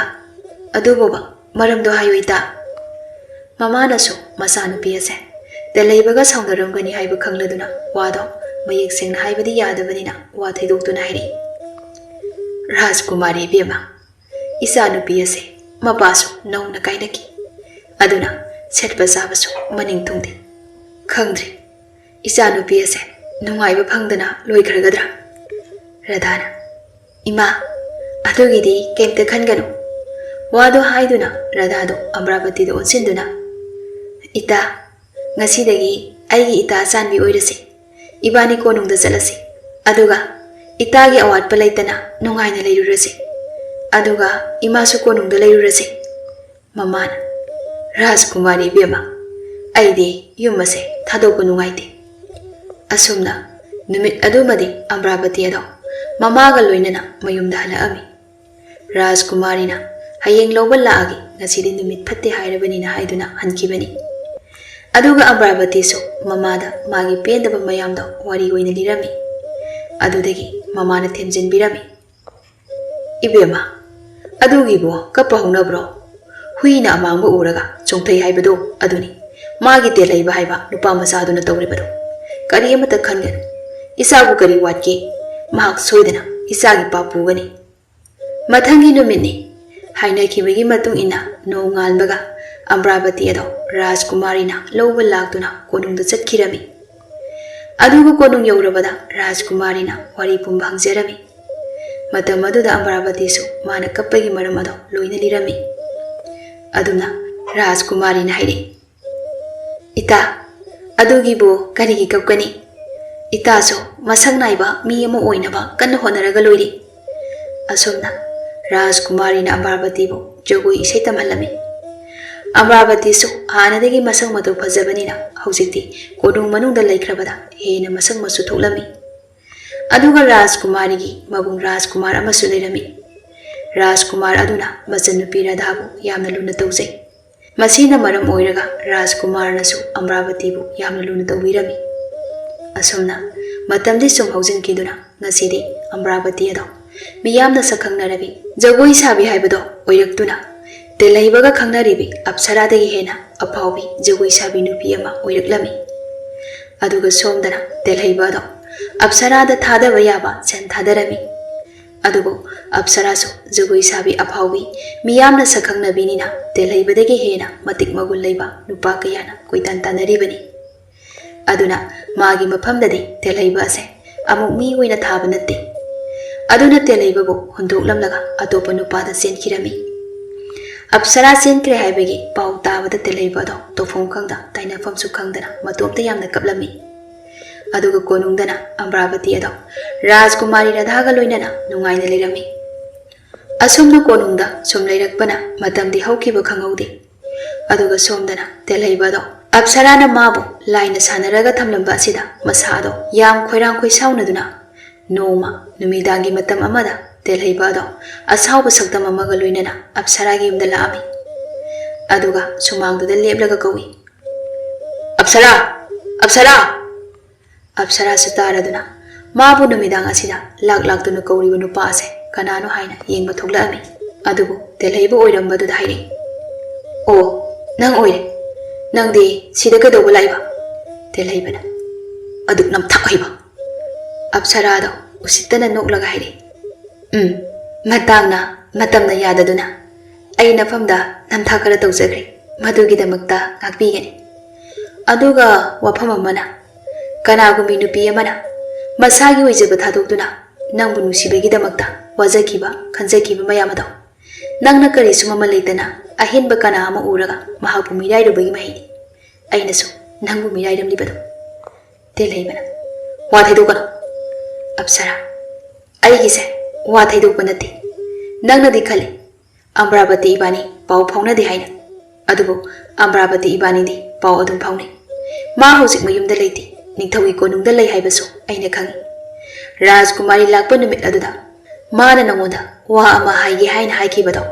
aduboba maramdo hayo ita mama nasu masanu piase telaibaga saundaramgani haiba khangladuna wado mayek sengna haibadi yadabanina wa thaidoktuna hairi Rajkumari bema isanu piase mapasu nauna kainaki aduna setba sabasu maning tungdi khangdri isanu piase nungaiba phangdana loikhragadra Radhana ima adugidi kemte khanganu wado haiduna Radha do Amravati do onsinduna ita ngasidagi aigi ita sanbi oirasi ibani ko nungda jalasi aduga itagi awat palaitana nungaina leirurasi aduga imasu ko nungda leirurasi mamana Rajkumari bema aidi yumase thadoko nungaite asumna numit adumadi Amravati ado mamaga loinana mayumda halaami Rajkumari na hayeng lawal laagi ngasidi numit phatte hairabanina haiduna hankibani aduga Amravati su mamada magi pendaba mayamda wari oina lirami adudagi mamana themjin birami ibema adugi bo kappa honabro huina amangba uraga chongthai haibado aduni magi telaiba haiba nupa masaduna tawribado kari amata khangan isabu kari watke mahak soidana isagi papugani mathangi numini haina khibagi matung ina no ngalbaga Amravati ado Rajkumari na lawal laktuna konungda chatkirami ꯑꯗꯨꯒ ꯀꯣꯅꯨꯡ ꯌꯧꯔꯕꯗ ꯔꯥꯖꯀꯨꯃꯥꯔꯤꯅ ꯋꯥꯔꯤ ꯄꯨꯝꯕ ꯍꯪꯖꯔꯝꯃꯤ꯫ ꯃꯇꯝ ꯑꯗꯨꯗ ꯑꯝꯕꯔꯥꯕꯇꯤꯁꯨ ꯃꯥꯅ ꯀꯞꯄꯒꯤ ꯃꯔꯝ ꯑꯗꯨ ꯂꯣꯏꯅ ꯂꯤꯔꯝꯃꯤ꯫ ꯑꯗꯨꯅ ꯔꯥꯖꯀꯨꯃꯥꯔꯤꯅ ꯍꯥꯏꯔꯛꯏ, "ꯏꯇꯥ, ꯑꯗꯨꯒꯤꯕꯨ ꯀꯔꯤꯒꯤ ꯀꯞꯀꯅꯤ? ꯏꯇꯥꯁꯨ ꯃꯁꯛ ꯅꯥꯏꯕ ꯃꯤ ꯑꯃ ꯑꯣꯏꯅꯕ ꯀꯟꯅ ꯍꯣꯠꯅꯔꯒ ꯂꯣꯏꯔꯤ." ꯑꯁꯨꯝꯅ ꯔꯥꯖꯀꯨꯃꯥꯔꯤꯅ ꯑꯝꯕꯔꯥꯕꯇꯤꯕꯨ ꯖꯒꯣꯏ ꯏꯁꯩ ꯇꯝꯍꯜꯂꯝꯃꯤ꯫ ꯑꯝꯕꯔꯥꯕꯇꯤꯁꯨ ꯍꯥꯟꯅꯗꯒꯤ ꯃꯁꯛ ꯃꯇꯧ ꯐꯖꯕꯅꯤꯅ ꯍꯧꯖꯤꯛꯇꯤ ꯀꯣꯅꯨꯡ ꯃꯅꯨꯡꯗ ꯂꯩꯈ꯭ꯔꯕꯗ ꯍꯦꯟꯅ ꯃꯁꯛ ꯃꯆꯨ ꯊꯣꯛꯂꯝꯃꯤ꯫ ꯑꯗꯨꯒ ꯔꯥꯖꯀꯨꯃꯥꯔꯤꯒꯤ ꯃꯕꯨꯡ ꯔꯥꯖꯀꯨꯃꯥꯔ ꯑꯃꯁꯨ ꯂꯩꯔꯝꯃꯤ꯫ ꯔꯥꯖꯀꯨꯃꯥꯔ ꯑꯗꯨꯅ ꯃꯆꯟꯅꯨꯄꯤ ꯔꯥꯙꯥꯕꯨ ꯌꯥꯝꯅ ꯂꯨꯅ ꯇꯧꯖꯩ꯫ ꯃꯁꯤꯅ ꯃꯔꯝ ꯑꯣꯏꯔꯒ ꯔꯥꯖꯀꯨꯃꯥꯔꯅꯁꯨ ꯑꯝꯕꯔꯥꯕꯇꯤꯕꯨ ꯌꯥꯝꯅ ꯂꯨꯅ ꯇꯧꯕꯤꯔꯝꯃꯤ꯫ ꯑꯁꯨꯝꯅ ꯃꯇꯝꯗꯤ ꯁꯨꯝ ꯍꯧꯖꯤꯟꯈꯤꯗꯨꯅ ꯉꯁꯤꯗꯤ ꯑꯝꯕꯔꯥꯕꯇꯤ ꯑꯗꯣ ꯃꯤꯌꯥꯝꯅ ꯁꯛꯈꯪꯅꯔꯕꯤ ꯖꯒꯣꯏ ꯁꯥꯕꯤ ꯍꯥꯏꯕꯗꯣ ꯑꯣꯏꯔꯛꯇꯨꯅ ꯇꯦꯜꯍꯩꯕꯒ ꯈꯪꯅꯔꯤꯕꯤ ꯑꯞꯁꯔꯥꯗꯒꯤ ꯍꯦꯟꯅ ꯑꯐꯥꯎꯕꯤ ꯖꯒꯣꯏ ꯁꯥꯕꯤ ꯅꯨꯄꯤ ꯑꯃ ꯑꯣꯏꯔꯛꯂꯝꯃꯤ꯫ ꯑꯗꯨꯒ ꯁꯣꯝꯗꯅ ꯇꯦꯜꯍꯩꯕ ꯑꯗꯣ ꯑꯞꯁꯔꯥꯗ ꯊꯥꯗꯕ ꯌꯥꯕ ꯁꯦꯟ ꯊꯥꯗꯔꯝꯃꯤ꯫ ꯑꯗꯨꯕꯨ ꯑꯞꯁꯔꯥꯁꯨ ꯖꯒꯣꯏ ꯁꯥꯕꯤ ꯑꯐꯥꯎꯕꯤ ꯃꯤꯌꯥꯝꯅ ꯁꯛꯈꯪꯅꯕꯤꯅꯤꯅ ꯇꯦꯜꯍꯩꯕꯗꯒꯤ ꯍꯦꯟꯅ ꯃꯇꯤꯛ ꯃꯒꯨꯟ ꯂꯩꯕ ꯅꯨꯄꯥ ꯀꯌꯥꯅ ꯀꯣꯏꯇꯥꯟ ꯇꯥꯟꯅꯔꯤꯕꯅꯤ꯫ ꯑꯗꯨꯅ ꯃꯥꯒꯤ ꯃꯐꯝꯗꯗꯤ ꯇꯦꯜꯍꯩꯕ ꯑꯁꯦ ꯑꯃꯨꯛ ꯃꯤ ꯑꯣꯏꯅ ꯊꯥꯕ ꯅꯠꯇꯦ꯫ ꯑꯗꯨꯅ ꯇꯦꯜꯍꯩꯕꯕꯨ ꯍꯨꯟꯗꯣꯛꯂꯝꯂꯒ ꯑꯇꯣꯞꯄ ꯅꯨꯄꯥꯗ ꯆꯦꯟꯈꯤꯔꯝꯃꯤ꯫ ꯑꯞꯁꯔꯥ ꯆꯦꯟꯈ꯭ꯔꯦ ꯍꯥꯏꯕꯒꯤ ꯄꯥꯎ ꯇꯥꯕꯗ ꯇꯦꯜꯍꯩꯕ ꯑꯗꯣ ꯇꯧꯐꯝ ꯈꯪꯗ ꯇꯥꯏꯅꯐꯝꯁꯨ ꯈꯪꯗꯅ ꯃꯇꯣꯝꯇ ꯌꯥꯝꯅ ꯀꯞꯂꯝꯃꯤ꯫ ꯑꯗꯨꯒ ꯀꯣꯅꯨꯡꯗꯅ ꯑꯝꯕꯔꯥꯕꯇꯤ ꯑꯗꯣ ꯔꯥꯖꯀꯨꯃꯥꯔꯤ ꯔꯥꯙꯥꯒ ꯂꯣꯏꯅꯅ ꯅꯨꯡꯉꯥꯏꯅ ꯂꯩꯔꯝꯃꯤ꯫ ꯑꯁꯨꯝꯅ ꯀꯣꯅꯨꯡꯗ ꯁꯨꯝ ꯂꯩꯔꯛꯄꯅ ꯃꯇꯝꯗꯤ ꯍꯧꯈꯤꯕ ꯈꯪꯍꯧꯗꯦ꯫ ꯑꯗꯨꯒ ꯁꯣꯝꯗꯅ ꯇꯦꯜꯍꯩꯕ ꯑꯗꯣ ꯑꯞꯁꯔꯥꯅ ꯃꯥꯕꯨ ꯂꯥꯏꯅ ꯁꯥꯟꯅꯔꯒ ꯊꯝꯂꯝꯕ ꯑꯁꯤꯗ ꯃꯁꯥ ꯑꯗꯣ ꯌꯥꯝ ꯈꯣꯏꯔꯥꯡ ꯈꯣꯏꯁꯥꯎꯅꯗꯨꯅ ꯅꯣꯡꯃ ꯅꯨꯃꯤꯗꯥꯡꯒꯤ ꯃꯇꯝ ꯑꯃꯗ ꯇꯦꯜꯍꯩꯕ ꯑꯗꯣ ꯑꯁꯥꯎꯕ ꯁꯛꯇꯝ ꯑꯃꯒ ꯂꯣꯏꯅꯅ ꯑꯞꯁꯔꯥꯒꯤ ꯌꯨꯝꯗ ꯂꯥꯛꯑꯝꯃꯤ꯫ ꯑꯗꯨꯒ ꯁꯨꯃꯥꯡꯗꯨꯗ ꯂꯦꯞꯂꯒ ꯀꯧꯏ, "ꯑꯞꯁꯔꯥ! ꯑꯞꯁꯔꯥ!" ꯑꯞꯁꯔꯥꯁꯨ ꯇꯥꯔꯗꯨꯅ ꯃꯥꯕꯨ ꯅꯨꯃꯤꯗꯥꯡ ꯑꯁꯤꯗ ꯂꯥꯛꯇꯨꯅ ꯀꯧꯔꯤꯕ ꯅꯨꯄꯥ ꯑꯁꯦ ꯀꯅꯥꯅꯣ ꯍꯥꯏꯅ ꯌꯦꯡꯕ ꯊꯣꯛꯂꯛꯑꯝꯃꯤ꯫ ꯑꯗꯨꯕꯨ ꯇꯦꯜꯍꯩꯕ ꯑꯣꯏꯔꯝꯕꯗꯨꯗ ꯍꯥꯏꯔꯛꯏ, "ꯑꯣ, ꯅꯪ ꯑꯣꯏꯔꯦ꯫ ꯅꯪꯗꯤ ꯁꯤꯗ ꯀꯩꯗꯧꯕ ꯂꯥꯛꯏꯕ?" ꯇꯦꯜꯍꯩꯕꯅ, "ꯑꯗꯨꯛ ꯅꯝꯊꯥꯛ ꯍꯩꯕ?" ꯑꯞꯁꯔꯥꯗꯣ ꯎꯁꯤꯠꯇꯅ ꯅꯣꯛꯂꯒ ꯍꯥꯏꯔꯛꯏ, ꯃꯇꯝꯅ ꯌꯥꯗꯗꯨꯅ ꯑꯩ ꯅꯐꯝꯗ ꯅꯝꯊꯥꯛ ꯈꯔ ꯇꯧꯖꯈ꯭ꯔꯦ, ꯃꯗꯨꯒꯤꯗꯃꯛꯇ ꯉꯥꯛꯄꯤꯒꯅꯤ꯫ ꯑꯗꯨꯒ ꯋꯥꯐꯝ ꯑꯃꯅ, ꯀꯅꯥꯒꯨꯝꯕꯤ ꯅꯨꯄꯤ ꯑꯃꯅ ꯃꯁꯥꯒꯤ ꯑꯣꯏꯖꯕ ꯊꯥꯗꯣꯛꯇꯨꯅ ꯅꯪꯕꯨ ꯅꯨꯡꯁꯤꯕꯒꯤꯗꯃꯛꯇ ꯋꯥꯖꯈꯤꯕ ꯈꯟꯖꯈꯤꯕ ꯃꯌꯥꯝ ꯑꯗꯣ ꯅꯪꯅ ꯀꯔꯤꯁꯨ ꯃꯃꯜ ꯂꯩꯇꯅ ꯑꯍꯦꯟꯕ ꯀꯅꯥ ꯑꯃ ꯎꯔꯒ ꯃꯍꯥꯛꯄꯨ ꯃꯤꯔꯥꯏꯔꯨꯕꯒꯤ ꯃꯍꯩꯅꯤ ꯑꯩꯅꯁꯨ ꯅꯪꯕꯨ ꯃꯤꯔꯥꯏꯔꯝꯂꯤꯕꯗꯣ." ꯇꯦꯜꯍꯩꯕꯅ, "ꯋꯥ ꯊꯩꯗꯣꯛꯀꯅꯨ." ꯑꯞꯁꯔꯥ, "ꯑꯩꯒꯤꯁꯦ ꯋꯥ ꯊꯩꯗꯣꯛꯄ ꯅꯠꯇꯦ꯫ ꯅꯪꯅꯗꯤ ꯈꯜꯂꯤ ꯑꯝꯕꯔꯥꯕꯇꯤ ꯏꯕꯥꯅꯤ ꯄꯥꯎ ꯐꯥꯎꯅꯗꯦ ꯍꯥꯏꯅ꯫ ꯑꯗꯨꯕꯨ ꯑꯝꯕꯔꯥꯕꯇꯤ ꯏꯕꯥꯅꯤꯗꯤ ꯄꯥꯎ ꯑꯗꯨꯝ ꯐꯥꯎꯅꯩ꯫ ꯃꯥ ꯍꯧꯖꯤꯛ ꯃꯌꯨꯝꯗ ꯂꯩꯇꯦ, ꯅꯤꯡꯊꯧꯒꯤ ꯀꯣꯅꯨꯡꯗ ꯂꯩ ꯍꯥꯏꯕꯁꯨ ꯑꯩꯅ ꯈꯪꯏ꯫ ꯔꯥꯖꯀꯨꯃꯥꯔꯤ ꯂꯥꯛꯄ ꯅꯨꯃꯤꯠ ꯑꯗꯨꯗ ꯃꯥꯅ ꯅꯉꯣꯟꯗ ꯋꯥ ꯑꯃ ꯍꯥꯏꯒꯦ ꯍꯥꯏꯅ ꯍꯥꯏꯈꯤꯕꯗꯣ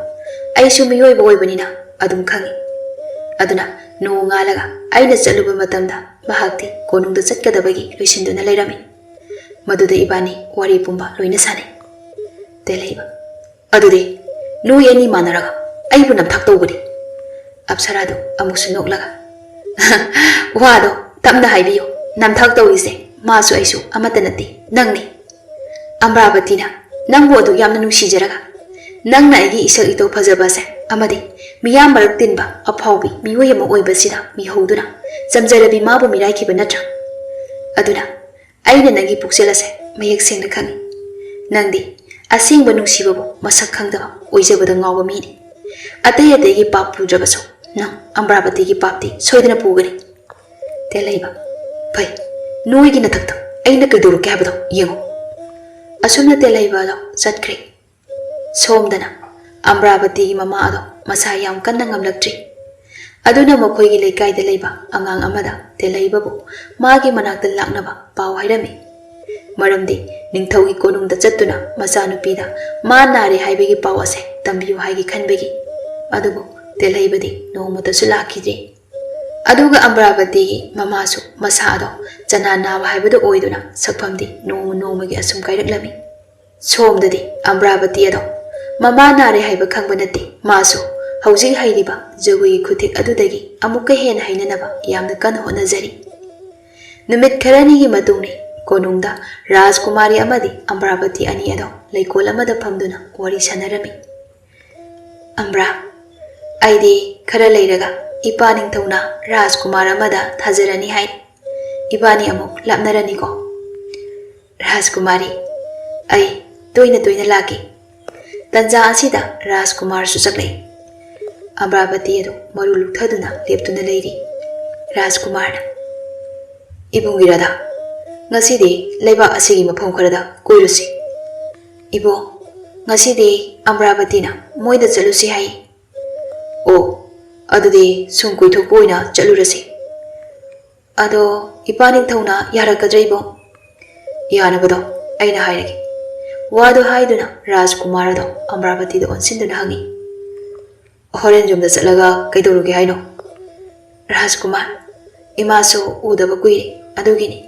ꯑꯩꯁꯨ ꯃꯤꯑꯣꯏꯕ ꯑꯣꯏꯕꯅꯤꯅ ꯑꯗꯨꯝ ꯈꯪꯏ꯫ ꯑꯗꯨꯅ ꯅꯣꯡꯉꯥꯜꯂꯒ ꯑꯩꯅ ꯆꯠꯂꯨꯕ ꯃꯇꯝꯗ ꯃꯍꯥꯛꯇꯤ ꯀꯣꯅꯨꯡꯗ ꯆꯠꯀꯗꯕꯒꯤ ꯂꯣꯏꯁꯤꯟꯗꯨꯅ ꯂꯩꯔꯝꯃꯤ꯫ ꯃꯗꯨꯗ ꯏꯕꯥꯅꯤ ꯋꯥꯔꯤ ꯄꯨꯝꯕ ꯂꯣꯏꯅ ꯁꯥꯟꯅꯩ." ꯇꯦꯜꯍꯩꯕ, "ꯑꯗꯨꯗꯤ ꯅꯣꯏ ꯑꯅꯤ ꯃꯥꯟꯅꯔꯒ ꯑꯩꯕꯨ ꯅꯝꯊꯥꯛ ꯇꯧꯕꯅꯤ." ꯑꯞꯁꯔꯥꯗꯨ ꯑꯃꯨꯛꯁꯨ ꯅꯣꯛꯂꯒ, "ꯋꯥꯗꯣ ꯇꯞꯅ ꯍꯥꯏꯕꯤꯌꯨ꯫ ꯅꯝꯊꯥꯛ ꯇꯧꯔꯤꯁꯦ ꯃꯥꯁꯨ ꯑꯩꯁꯨ ꯑꯃꯠꯇ ꯅꯠꯇꯦ, ꯅꯪꯅꯤ꯫ ꯑꯝꯕꯔꯥꯕꯇꯤꯅ ꯅꯪꯕꯨ ꯑꯗꯨꯛ ꯌꯥꯝꯅ ꯅꯨꯡꯁꯤꯖꯔꯒ ꯅꯪꯅ ꯑꯩꯒꯤ ꯏꯁꯛ ꯏꯇꯧ ꯐꯖꯕ ꯑꯁꯦ ꯑꯃꯗꯤ ꯃꯤꯌꯥꯝ ꯃꯔꯛ ꯇꯤꯟꯕ ꯑꯐꯥꯎꯕꯤ ꯃꯤꯑꯣꯏ ꯑꯃ ꯑꯣꯏꯕꯁꯤꯗ ꯃꯤꯍꯧꯗꯨꯅ ꯆꯝꯖꯔꯕꯤ ꯃꯥꯕꯨ ꯃꯤꯔꯥꯏꯈꯤꯕ ꯅꯠꯇ꯭ꯔꯥ? ꯑꯗꯨꯅ ꯑꯩꯅ ꯅꯪꯒꯤ ꯄꯨꯛꯆꯦꯜ ꯑꯁꯦ ꯃꯌꯦꯛ ꯁꯦꯡꯅ ꯈꯪꯏ꯫ ꯅꯪꯗꯤ ꯑꯁꯦꯡꯕ ꯅꯨꯡꯁꯤꯕꯕꯨ ꯃꯁꯛ ꯈꯪꯗꯕ ꯑꯣꯏꯖꯕꯗ ꯉꯥꯎꯕ ꯃꯤꯅꯤ꯫ ꯑꯇꯩꯒꯤ ꯄꯥꯞ ꯄꯨꯗ꯭ꯔꯕꯁꯨ ꯅꯪ ꯑꯝꯕꯔꯥꯕꯇꯤꯒꯤ ꯄꯥꯞꯇꯤ ꯁꯣꯏꯗꯅ ꯄꯨꯒꯅꯤ." ꯇꯦꯜꯍꯩꯕ, "ꯐꯩ, ꯅꯣꯏꯒꯤ ꯅꯊꯛꯇ ꯑꯩꯅ ꯀꯩꯗꯧꯔꯛꯀꯦ ꯍꯥꯏꯕꯗꯣ ꯌꯦꯡꯉꯨ." ꯑꯁꯨꯝꯅ ꯇꯦꯜꯍꯩꯕ ꯑꯗꯣ ꯆꯠꯈ꯭ꯔꯦ꯫ ꯁꯣꯝꯗꯅ ꯑꯝꯕꯔꯥꯕꯇꯤꯒꯤ ꯃꯃꯥ ꯑꯗꯣ ꯃꯁꯥ ꯌꯥꯝ ꯀꯟꯅ ꯉꯝꯂꯛꯇ꯭ꯔꯤ꯫ ꯑꯗꯨꯅ ꯃꯈꯣꯏꯒꯤ ꯂꯩꯀꯥꯏꯗ ꯂꯩꯕ ꯑꯉꯥꯡ ꯑꯃꯗ ꯇꯦꯜꯍꯩꯕꯕꯨ ꯃꯥꯒꯤ ꯃꯅꯥꯛꯇ ꯂꯥꯛꯅꯕ ꯄꯥꯎ ꯍꯥꯏꯔꯝꯃꯤ꯫ ꯃꯔꯝꯗꯤ ꯅꯤꯡꯊꯧꯒꯤ ꯀꯣꯅꯨꯡꯗ ꯆꯠꯇꯨꯅ ꯃꯆꯥꯅꯨꯄꯤꯗ ꯃꯥ ꯅꯥꯔꯦ ꯍꯥꯏꯕꯒꯤ ꯄꯥꯎ ꯑꯁꯦ ꯇꯝꯕꯤꯌꯨ ꯍꯥꯏꯒꯦ ꯈꯟꯕꯒꯤ꯫ ꯑꯗꯨꯕꯨ ꯇꯦꯜꯍꯩꯕꯗꯤ ꯅꯣꯡꯃꯇꯁꯨ ꯂꯥꯛꯈꯤꯗ꯭ꯔꯤ꯫ ꯑꯗꯨꯒ ꯑꯝꯕꯔꯥꯕꯇꯤꯒꯤ ꯃꯃꯥꯁꯨ ꯃꯁꯥ ꯑꯗꯣ ꯆꯅꯥ ꯅꯥꯕ ꯍꯥꯏꯕꯗꯨ ꯑꯣꯏꯗꯨꯅ ꯁꯛꯐꯝꯗꯤ ꯅꯣꯡꯃ ꯅꯣꯡꯃꯒꯤ ꯑꯁꯨꯝ ꯀꯥꯏꯔꯛꯂꯝꯃꯤ꯫ ꯁꯣꯝꯗꯗꯤ ꯑꯝꯕꯔꯥꯕꯇꯤ ꯑꯗꯣ ꯃꯃꯥ ꯅꯥꯔꯦ ꯍꯥꯏꯕ ꯈꯪꯕ ꯅꯠꯇꯦ, ꯃꯥꯁꯨ ꯍꯧꯖꯤꯛ ꯍꯩꯔꯤꯕ ꯖꯒꯣꯏꯒꯤ ꯈꯨꯊꯦꯛ ꯑꯗꯨꯗꯒꯤ ꯑꯃꯨꯛꯀ ꯍꯦꯟꯅ ꯍꯩꯅꯅꯕ ꯌꯥꯝꯅ ꯀꯟꯅ ꯍꯣꯠꯅꯖꯔꯤ꯫ ꯅꯨꯃꯤꯠ ꯈꯔꯅꯤꯒꯤ ꯃꯇꯨꯡꯅꯤ ꯀꯣꯅꯨꯡꯗ ꯔꯥꯖꯀꯨꯃꯥꯔꯤ ꯑꯃꯗꯤ ꯑꯝꯕꯔꯥꯕꯇꯤ ꯑꯅꯤ ꯑꯗꯣ ꯂꯩꯀꯣꯜ ꯑꯃꯗ ꯐꯝꯗꯨꯅ ꯋꯥꯔꯤ ꯁꯥꯟꯅꯔꯝꯃꯤ꯫ "ꯑꯝꯕ꯭ꯔꯥ, ꯑꯩꯗꯤ ꯈꯔ ꯂꯩꯔꯒ ꯏꯄꯥ ꯅꯤꯡꯊꯧꯅ ꯔꯥꯖꯀꯨꯃꯥꯔ ꯑꯃꯗ ꯊꯥꯖꯔꯅꯤ ꯍꯥꯏꯔꯤ꯫ ibani amuk lapnarani ko. Rajkumari, ai toina toina laki. Tanja asida Rajkumar su chaklei. Amravati ado maru lukthaduna leptuna leiri. Rajkumarna Ibungirada ngasidi leibak asigi mafam kharada koirusi. Ibo ngasidi Amravati na moida chalusi hai. O adudi sum koithok poina chalurasi. Ado ipaning thauna yarakadreibo. Yanabado aina hairagi. Wado haiduna Rajkumar ado Amravati do onsinduna hangi. Horen jumda chatlaga kaidoruge haino. Rajkumar imasu udaba kuiri adugini.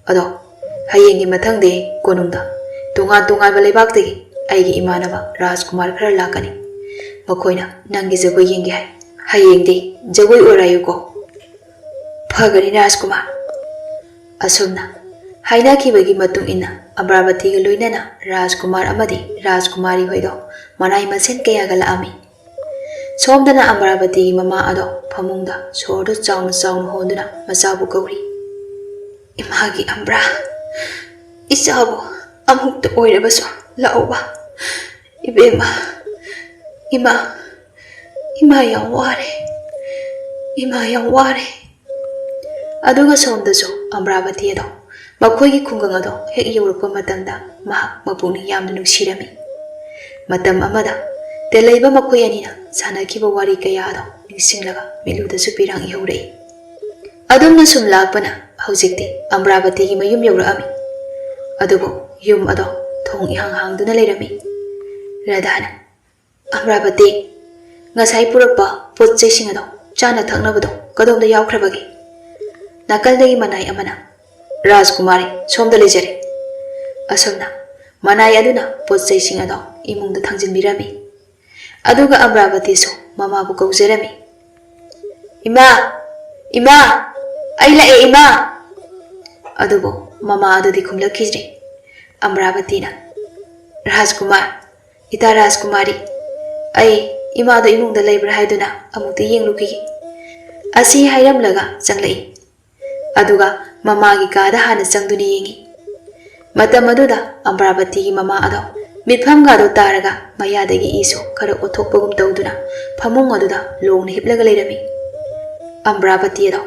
Ado hayengi mathangde konungda tunga balebaktagi aigi imanaba Rajkumar khara lakani. Makoina nangi jagoi yengi hai. Hayengde jagoi orayuko. Phagani Rajkumar. Asumna haina kibagi matung ina Amravati ga loinana Rajkumar amadi Rajkumari hoido manai masen kaya ga laami. Somdana Amravati mama ado phamungda sordo chauna honduna masabu kauri. Imagi Ambra isabu amukta oirabaso lauba. Ibema ima yang ware. Aduga somdaso Amravati ado makhoi khungang ado hek yorukpa matangda mahak mapuni yamna nuksirami. Matam amada telaiba makhoi anina sanakiba wari kaya ado ningsinglaga miluda supirang ihurei. Adumna sum lakpana haujikti Amravati gi mayum yorami. Adubo yum ado thong ihang hangduna leirami. Radhana Amravati ngasai purakpa pot chaising ado chana thaknabado kadomda yawkhrabagi. Nakaldagi manai amana Rajkumari somda lejare. Asomna manai aduna pot chaising ado imungda thangjinbirami. Aduga Amravati so mama bu kaujerami. Ima ai lae ima. Adubo mama adudi khumlakijre. Amravati na Rajkumar ita Rajkumari ai ima do imungda leibra haiduna amukta yenglukigi. Asi hairamlaga changlai. Aduga mama gi kada hana changduni yengi. Matam aduda Amravati gi mama ado mitpham ga do taraga mayadagi iso khara othokpagum tawduna phamung aduda longna hiplaga leirami. Amravati ado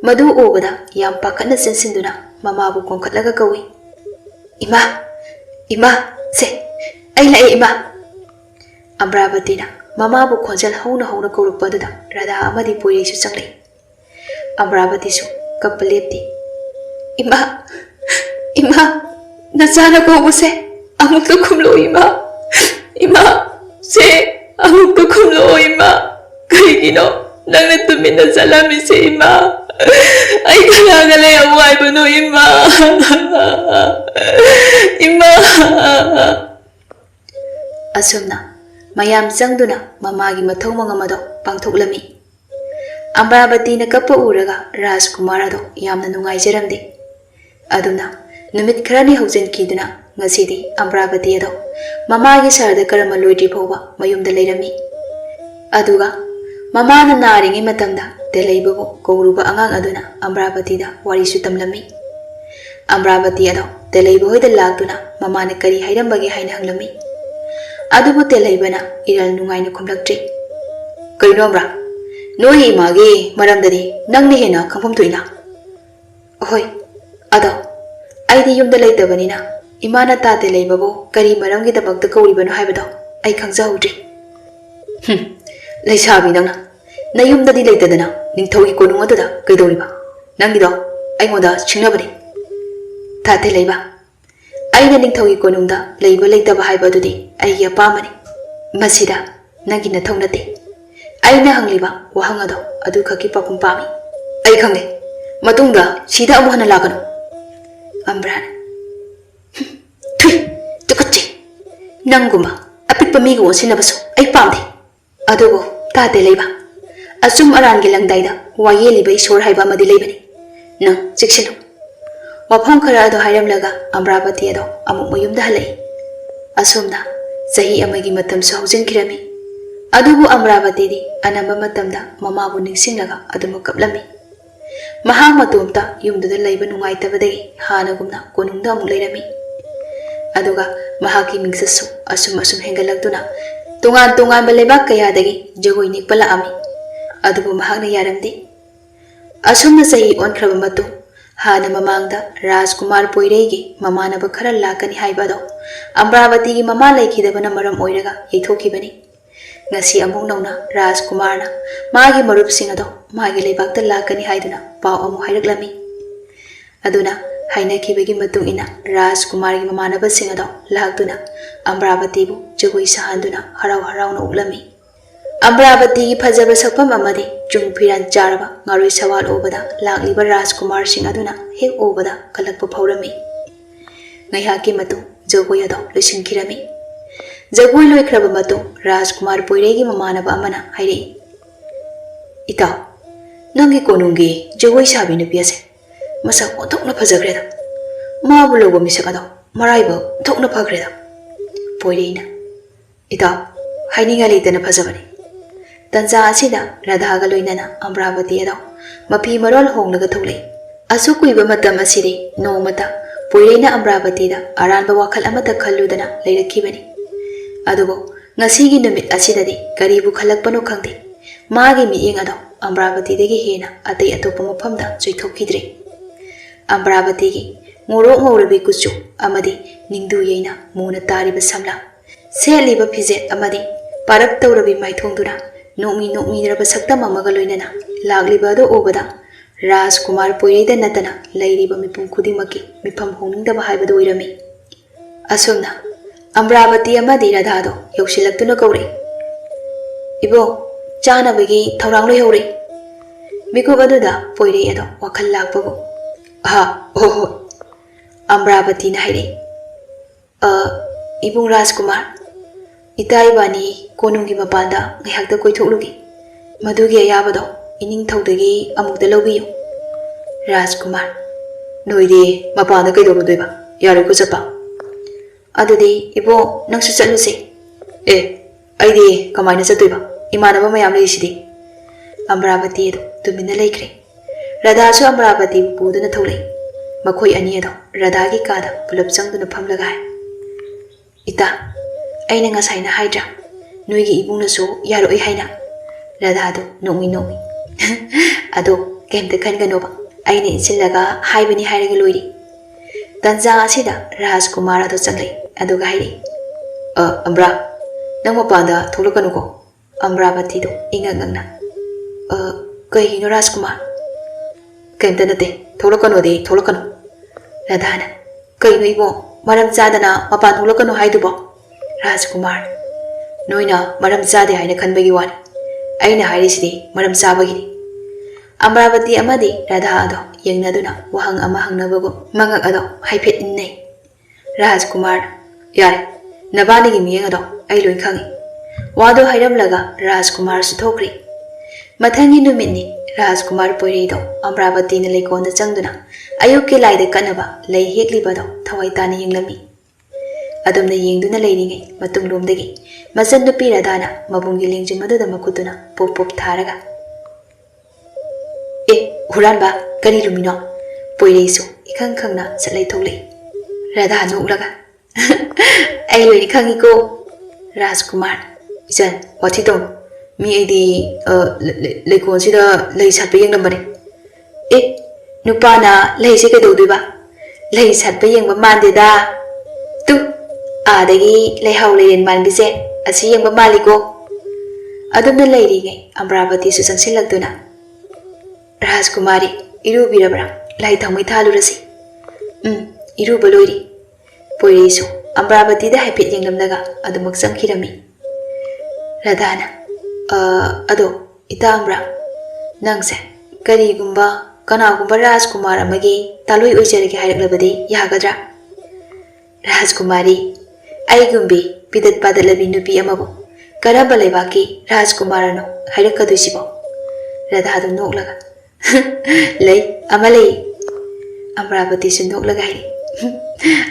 madu obada yam pakhatna sinsinduna mama bu konkhatlaga kawi. Ima se ai lae ima. Amravati na mama bu khonjal hauna kaurukpa aduda Radha amadi poirei su changlai. Amravati su Kapalepti. Ima nasana ko buse amuk to khumlo ima se amuk to khumlo ima kaigino nangna tumina salami se ima ai gale awai bano ima asumna mayam changduna mamagi mathau mangamado pangthoklami. Amravati na kappa uraga Rajkumar ado yamna nungaijaramde. Aduna numit kharani haujankiduna ngasidi Amravati ado mamagi sarda karama loidri phauba mayumda leirami. Aduga mamana naringi matamda telaibabu kouruba angang aduna Amravati da warisu tamlami. Amravati ado telaiba hoida lakduna mamana kari hairambagi haina hanglami. Adubu telaibana iral nungaina khumlaktri. Kaino Amra Noi imagi maramdadi nangni hena khampham tuina. Ahoi ado aidi yumda leitabani na imana tate leibabu kari maramgi damakta kauribano haibado ai khangjaudri. Leisabi nangna na yumdadi leitadana ningthaugi konung aduda kaidoriba nangido aingoda chingnabani. Tate leiba aina ningthaugi konungda leiba leitaba haibadudi aigi apamani. Masida nangi nathau nate. Aina hangliba wahang ado adu khaki pakum pami. Ai khangle matungda sida amu hana lagano. Ambran thui tukati nanguma apikpa mi go sinabaso ai pamde. Adugo tate leiba asum arangi langdaida wayeli bai sor haiba madi leibani. Nang chiksilu wafam khara ado hairamlaga Amravati ado amuk mayumda halai. Asumna sahi amagi matam so haujinkirami. Adubu Amravati di anamba matamda mama bu ningsinglaga adumu kaplami. Mahang matomta yumduda laiba nungaitabadagi hanagumna konungda amuk leirami. Aduga mahaki mingsasu asum hengalagduna tungan balebak kayadagi jagoi nikpala ami. Adubu mahakna yaramdi. Asumna sahi onkraba matung hana mamangda Rajkumar Poiregi mamanaba khara lakani haibado Amravati gi mama laikidabana maram oiraga yaithokibani. Ngasi amuk nauna Rajkumarna magi marupsing ado magi leibakta lakani haiduna pau amu hairaklami. Aduna hainakibagi matung ina Rajkumar gi mamanaba sing ado lakduna Amravati bu jagoi sahanduna harau na uklami. Amravati gi phajaba sakpam amadi chung phiran charaba ngaroi sawal obada lakliba Rajkumar sing aduna hek obada kalakpa phawrami. Ngaihaki matung jagoi ado loisinkhirami. Jagoi loikraba matung Rajkumar Poiregi mamanaba amana hairei. Itaw, nangi konungi jagoi sabi nupi ase masak onthokna phajagreda. Mabu lobo misak ado maraiba onthokna phagreda. Poireina. Itaw, haininga leitana phajabani. Tanza asida Radhaga loinana Amravati ado mapi marol honglaga tholei. Asu kuiba matam asidi nomata Poireina Amravati da aranba wakhal amata khalludana leirakhibani. Adubo ngasigi numit asidadi karibu khalakpano khangde. Magi miyeng ado Amravati dagi hena atei atopa mafamda joithokidre. Amravati gi ngorok ngorbi kuchu amadi ningdu yeina muna tariba samla. Seliba fijet amadi parak tawrabi maithongduna nokmi raba saktam amaga loinana lagliba ado obada Rajkumar Poireda natana lairiba mipum khudimaki mifam honingdaba haibadu oirami. Asumna Amravati amadi Radha do yausilaktuna kaure. Ibo chanabagi thaurang loihore. Mikub aduda Poirei ado wakhal lakpabu. Oh Amravati na haire. Ibung Rajkumar Itai bani konungi mapanda ngayakda koithoklugi. Madugi ayabado ining thawdagi amukda lawbiyo. Rajkumar Noidi mapanda kaidorodoiba yare ko chapa. Adudi ibo nangsu chatlusi. Aidi kamaina chatoiba imanaba mayam leisidi. Amravati ado tumina laikre. Radha su Amravati puduna tholei. Makhoi ani ado Radha gi kada pulap changduna phamlaga hai. Ita aina ngasaina haidra noigi ibungnasu yaroi haina. Radha do nomi ado kemta khanganoba aina insillaga haibani hairaga loiri. Tanza asida Rajkumar ado changlei aduga haire. Amra nang mapanda tholakanuko. Amravati do ingangangna. Kaihino Rajkumar kemta nate tholakanu. Radhana kaino ibo maram chadana mapan tholakanu haidubo. Rajkumar Noina maram chade haina khanbagi wani. Aina hairisidi maram chabagini. Amravati amadi Radha ado yengnaduna wahang ama hangnabagu mangak ado haiphet innai. Rajkumar yare nabanigi miyeng ado ai loi khangi. Wado hairamlaga Rajkumar su thokri. Mathangi numitni Rajkumar Poirei do Amravati na leikonda changduna ayukki laida kanaba lei hekliba do thawai tani yenglami. Adumna yengduna leiringai matunglomdagi masan nupi Radhana mabungi lengjin maduda makutuna pop tharaga. Huranba kari lumino Poirei su ikhang khangna chatlai tholei. Radha noklaga ai loi khangi ko. Rajkumar ijan wathi tong mi aidi leikon sida lei satpa yenglambani. Nupana lei se kadaudiba lei satpa yengba mandeda. Tu adagi lei haulen manbise asi yengba maliko. Adumna leiringai Amravati su changsilaktuna Rajkumari irubirabra lai thamai thalurasi. Iruba loiri. Poirei su Amravati da haiphet yenglamnaga adumak changkhirami. Radhana ado ita Amra nangse karigumba kanagumba Rajkumar amagi taloi oijarage hairaklabadi yagadra. Rajkumari aigumbi pidat padalabi nupi amabu karamba leibaki Rajkumar no hairakaduisibo. Radha do noklaga lei amalei. Amravati su noklaga hairi.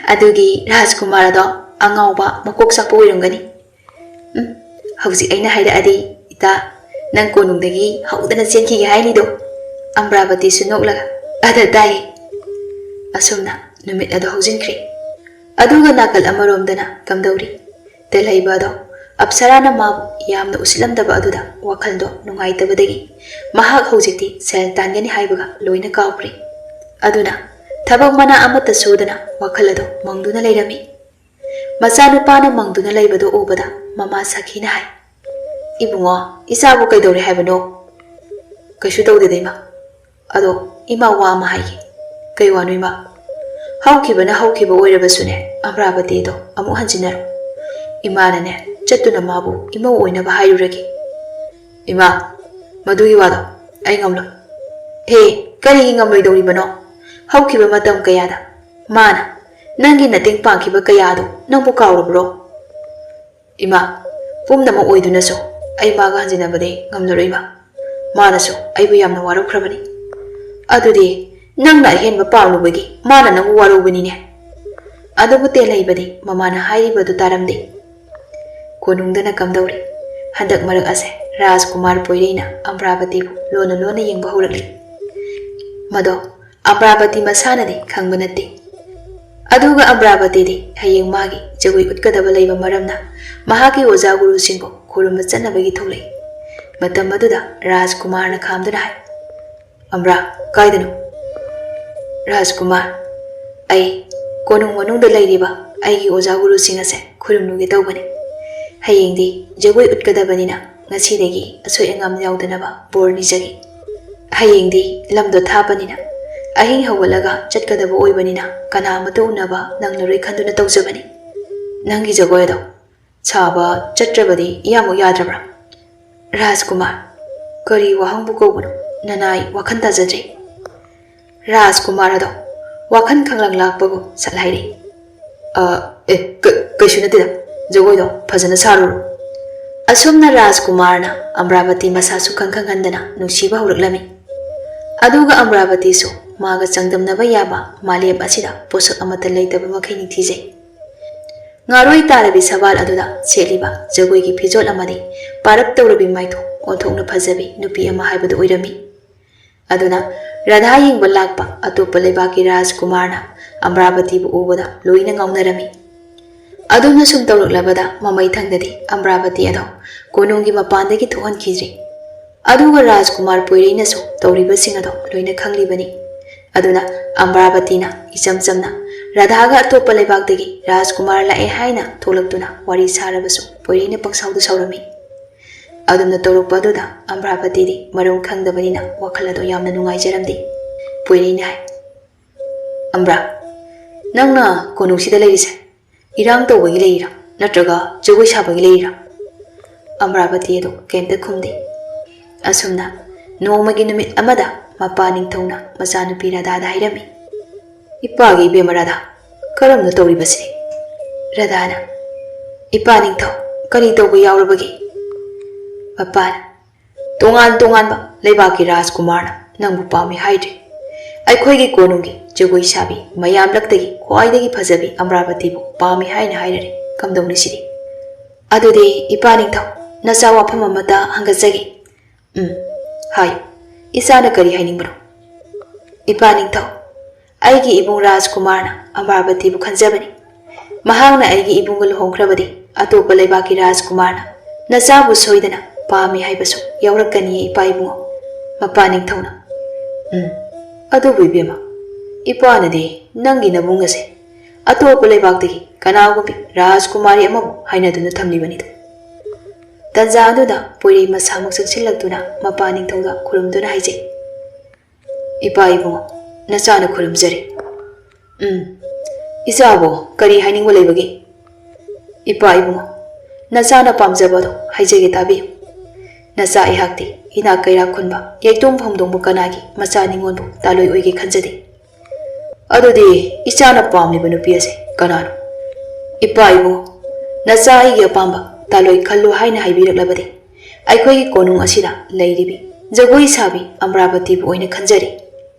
Adugi Rajkumar ado angauba makok sakpa oirumgani. Hauji aina haira adi ita nang konungdagi haudana chenkhi haini do Amravati sunok ada dai asumna numit ado haujinkri aduga nakal amarom dana kamdauri telaiba do apsarana mabu yamna usilamdaba aduda wakhaldo nungaitabadagi mahak haujikti sel tangani haibaga loina kaupri aduna thabak mana amata sudana wakhalado mangduna leirami masanu pana mangduna leibado ubada mama sakhina hai ibungo isabu kaidori haibano kaishu tawdedema ado ima wa ma hai kai wanu ima haukiba oirabasune Amravati do amu hanjinaro imana ne chatuna mabu ima oina ba hairuragi ima madugi wado ai ngamlo he kari ngamloi dori bano haukiba matam kayada mana nangi nating pangkiba kayado nangbu kawrabro ima pumna ma oiduna so ai maga hanjinabade ngamloro ima mana so ai bu yamna warukhrabani adudi nangna henba pawlubagi mana nang warubani ne adubu telaibadi mamana hairibadu taramde konungdana kamdauri handak marak ase Rajkumar poireina Amravati bu lona yengba haurakli mado Amravati masanade khangbanate aduga Amravati di hayeng magi jagoi utkadaba leiba maramna mahaki oja guru singbo khurumba chanabagi tholai matam aduda Rajkumar na khamdana hai Amra kaidanu Rajkumar ai konung manungda leiriba aigi oja guru singase khurumnuge tawbani hayengdi jagoi utkadabanina ngasidagi asoi angam yaudanaba borni jagi hayengdi lamdo thabanina ahing hawalaga chatkadaba oibanina kana matu unaba nangnaroi khanduna tawjabani nangi jagoi do chaba chatrabadi yamu yadrabra Rajkumar kari wahangbu kobunu nanai wakhan tajadre Rajkumar ado wakhan khanglang lakpagu salhairi kaishu natida jagoi do phajana saruru asumna Rajkumar na Amravati masasu khangkhandana nungsiba hauruklami aduga Amravati su maga changdamnaba yaba malem asida posak amata leitaba makhai nithijai ngaroi tarabi sabal aduda seliba jagoi gi phijol amadi parak tawrabi maitho onthokna phajabi nupi ama haibadu oirami aduna Radha yengba lakpa atopa leibaki Rajkumar na Amravati bu ubada loina ngaunarami aduna sum tawraklabada mamai thangdadi Amravati ado konungi mapandagi thohan khijri aduga Rajkumar poireina su tawriba singado loina khanglibani aduna Amravati na ichamchamna Radha ga atopa leibakdagi Rajkumar lae haina tholaktuna wari sarabasu poireina pangsaudu saurami aduna tawrukpa aduda Amravati di marum khangdabanina wakhalado yamna nungaijaramdi poireina hai Amra nangna konungsida leirise irang tawbagi leira natraga jagoi sabagi leira Amravati ado kemta khumde asumna nongmagi numit amada mapa ningthona machanupi Radha da hairami ipagi ibema Radha karamna tawribasini Radhana ipa ningthaw kari tawba yaurabagi mapana tongan ba leibaki Rajkumar na nangbu pami haidre aikhoigi konungi jagoi sabi mayam laktagi khwaidagi phajabi Amravati bu pami haina hairare kamdongni sidi adudi ipa ningthaw nacha wafam amata hangajagi hai isana kari hainingbro ipa ningthaw aigi ibung Rajkumar na Amravati bu khanjabani mahangna aigi ibung luhongkhrabadi atopa leibaki Rajkumar na nacha bu soidana pami haibasu yaurakani ipa ibungo mapa ningthawna adubu ibema ipanade nangi nabungase atopa leibakdagi kanagumbi Rajkumari amabu hainaduna thamlibanida tanza aduda poirei masamuk sakchillaktuna mapa ningthawda khurumduna haijai ipa ibungo nachana khurumjare isabo kari hainingba leibagi ipa ibungo nachana pamjabado haijage tabiyu nacha ihakti ina kaira khunba yaitom phangdongbu kanagi macha ningonbu taloi oige khanjade adudi ichana pamliba nupi ase kanano ipa ibu nacha igi apamba taloi khallu haina haibiraklabade aikhoigi konung asida leiribi jagoi sabi Amravati bu oina khanjari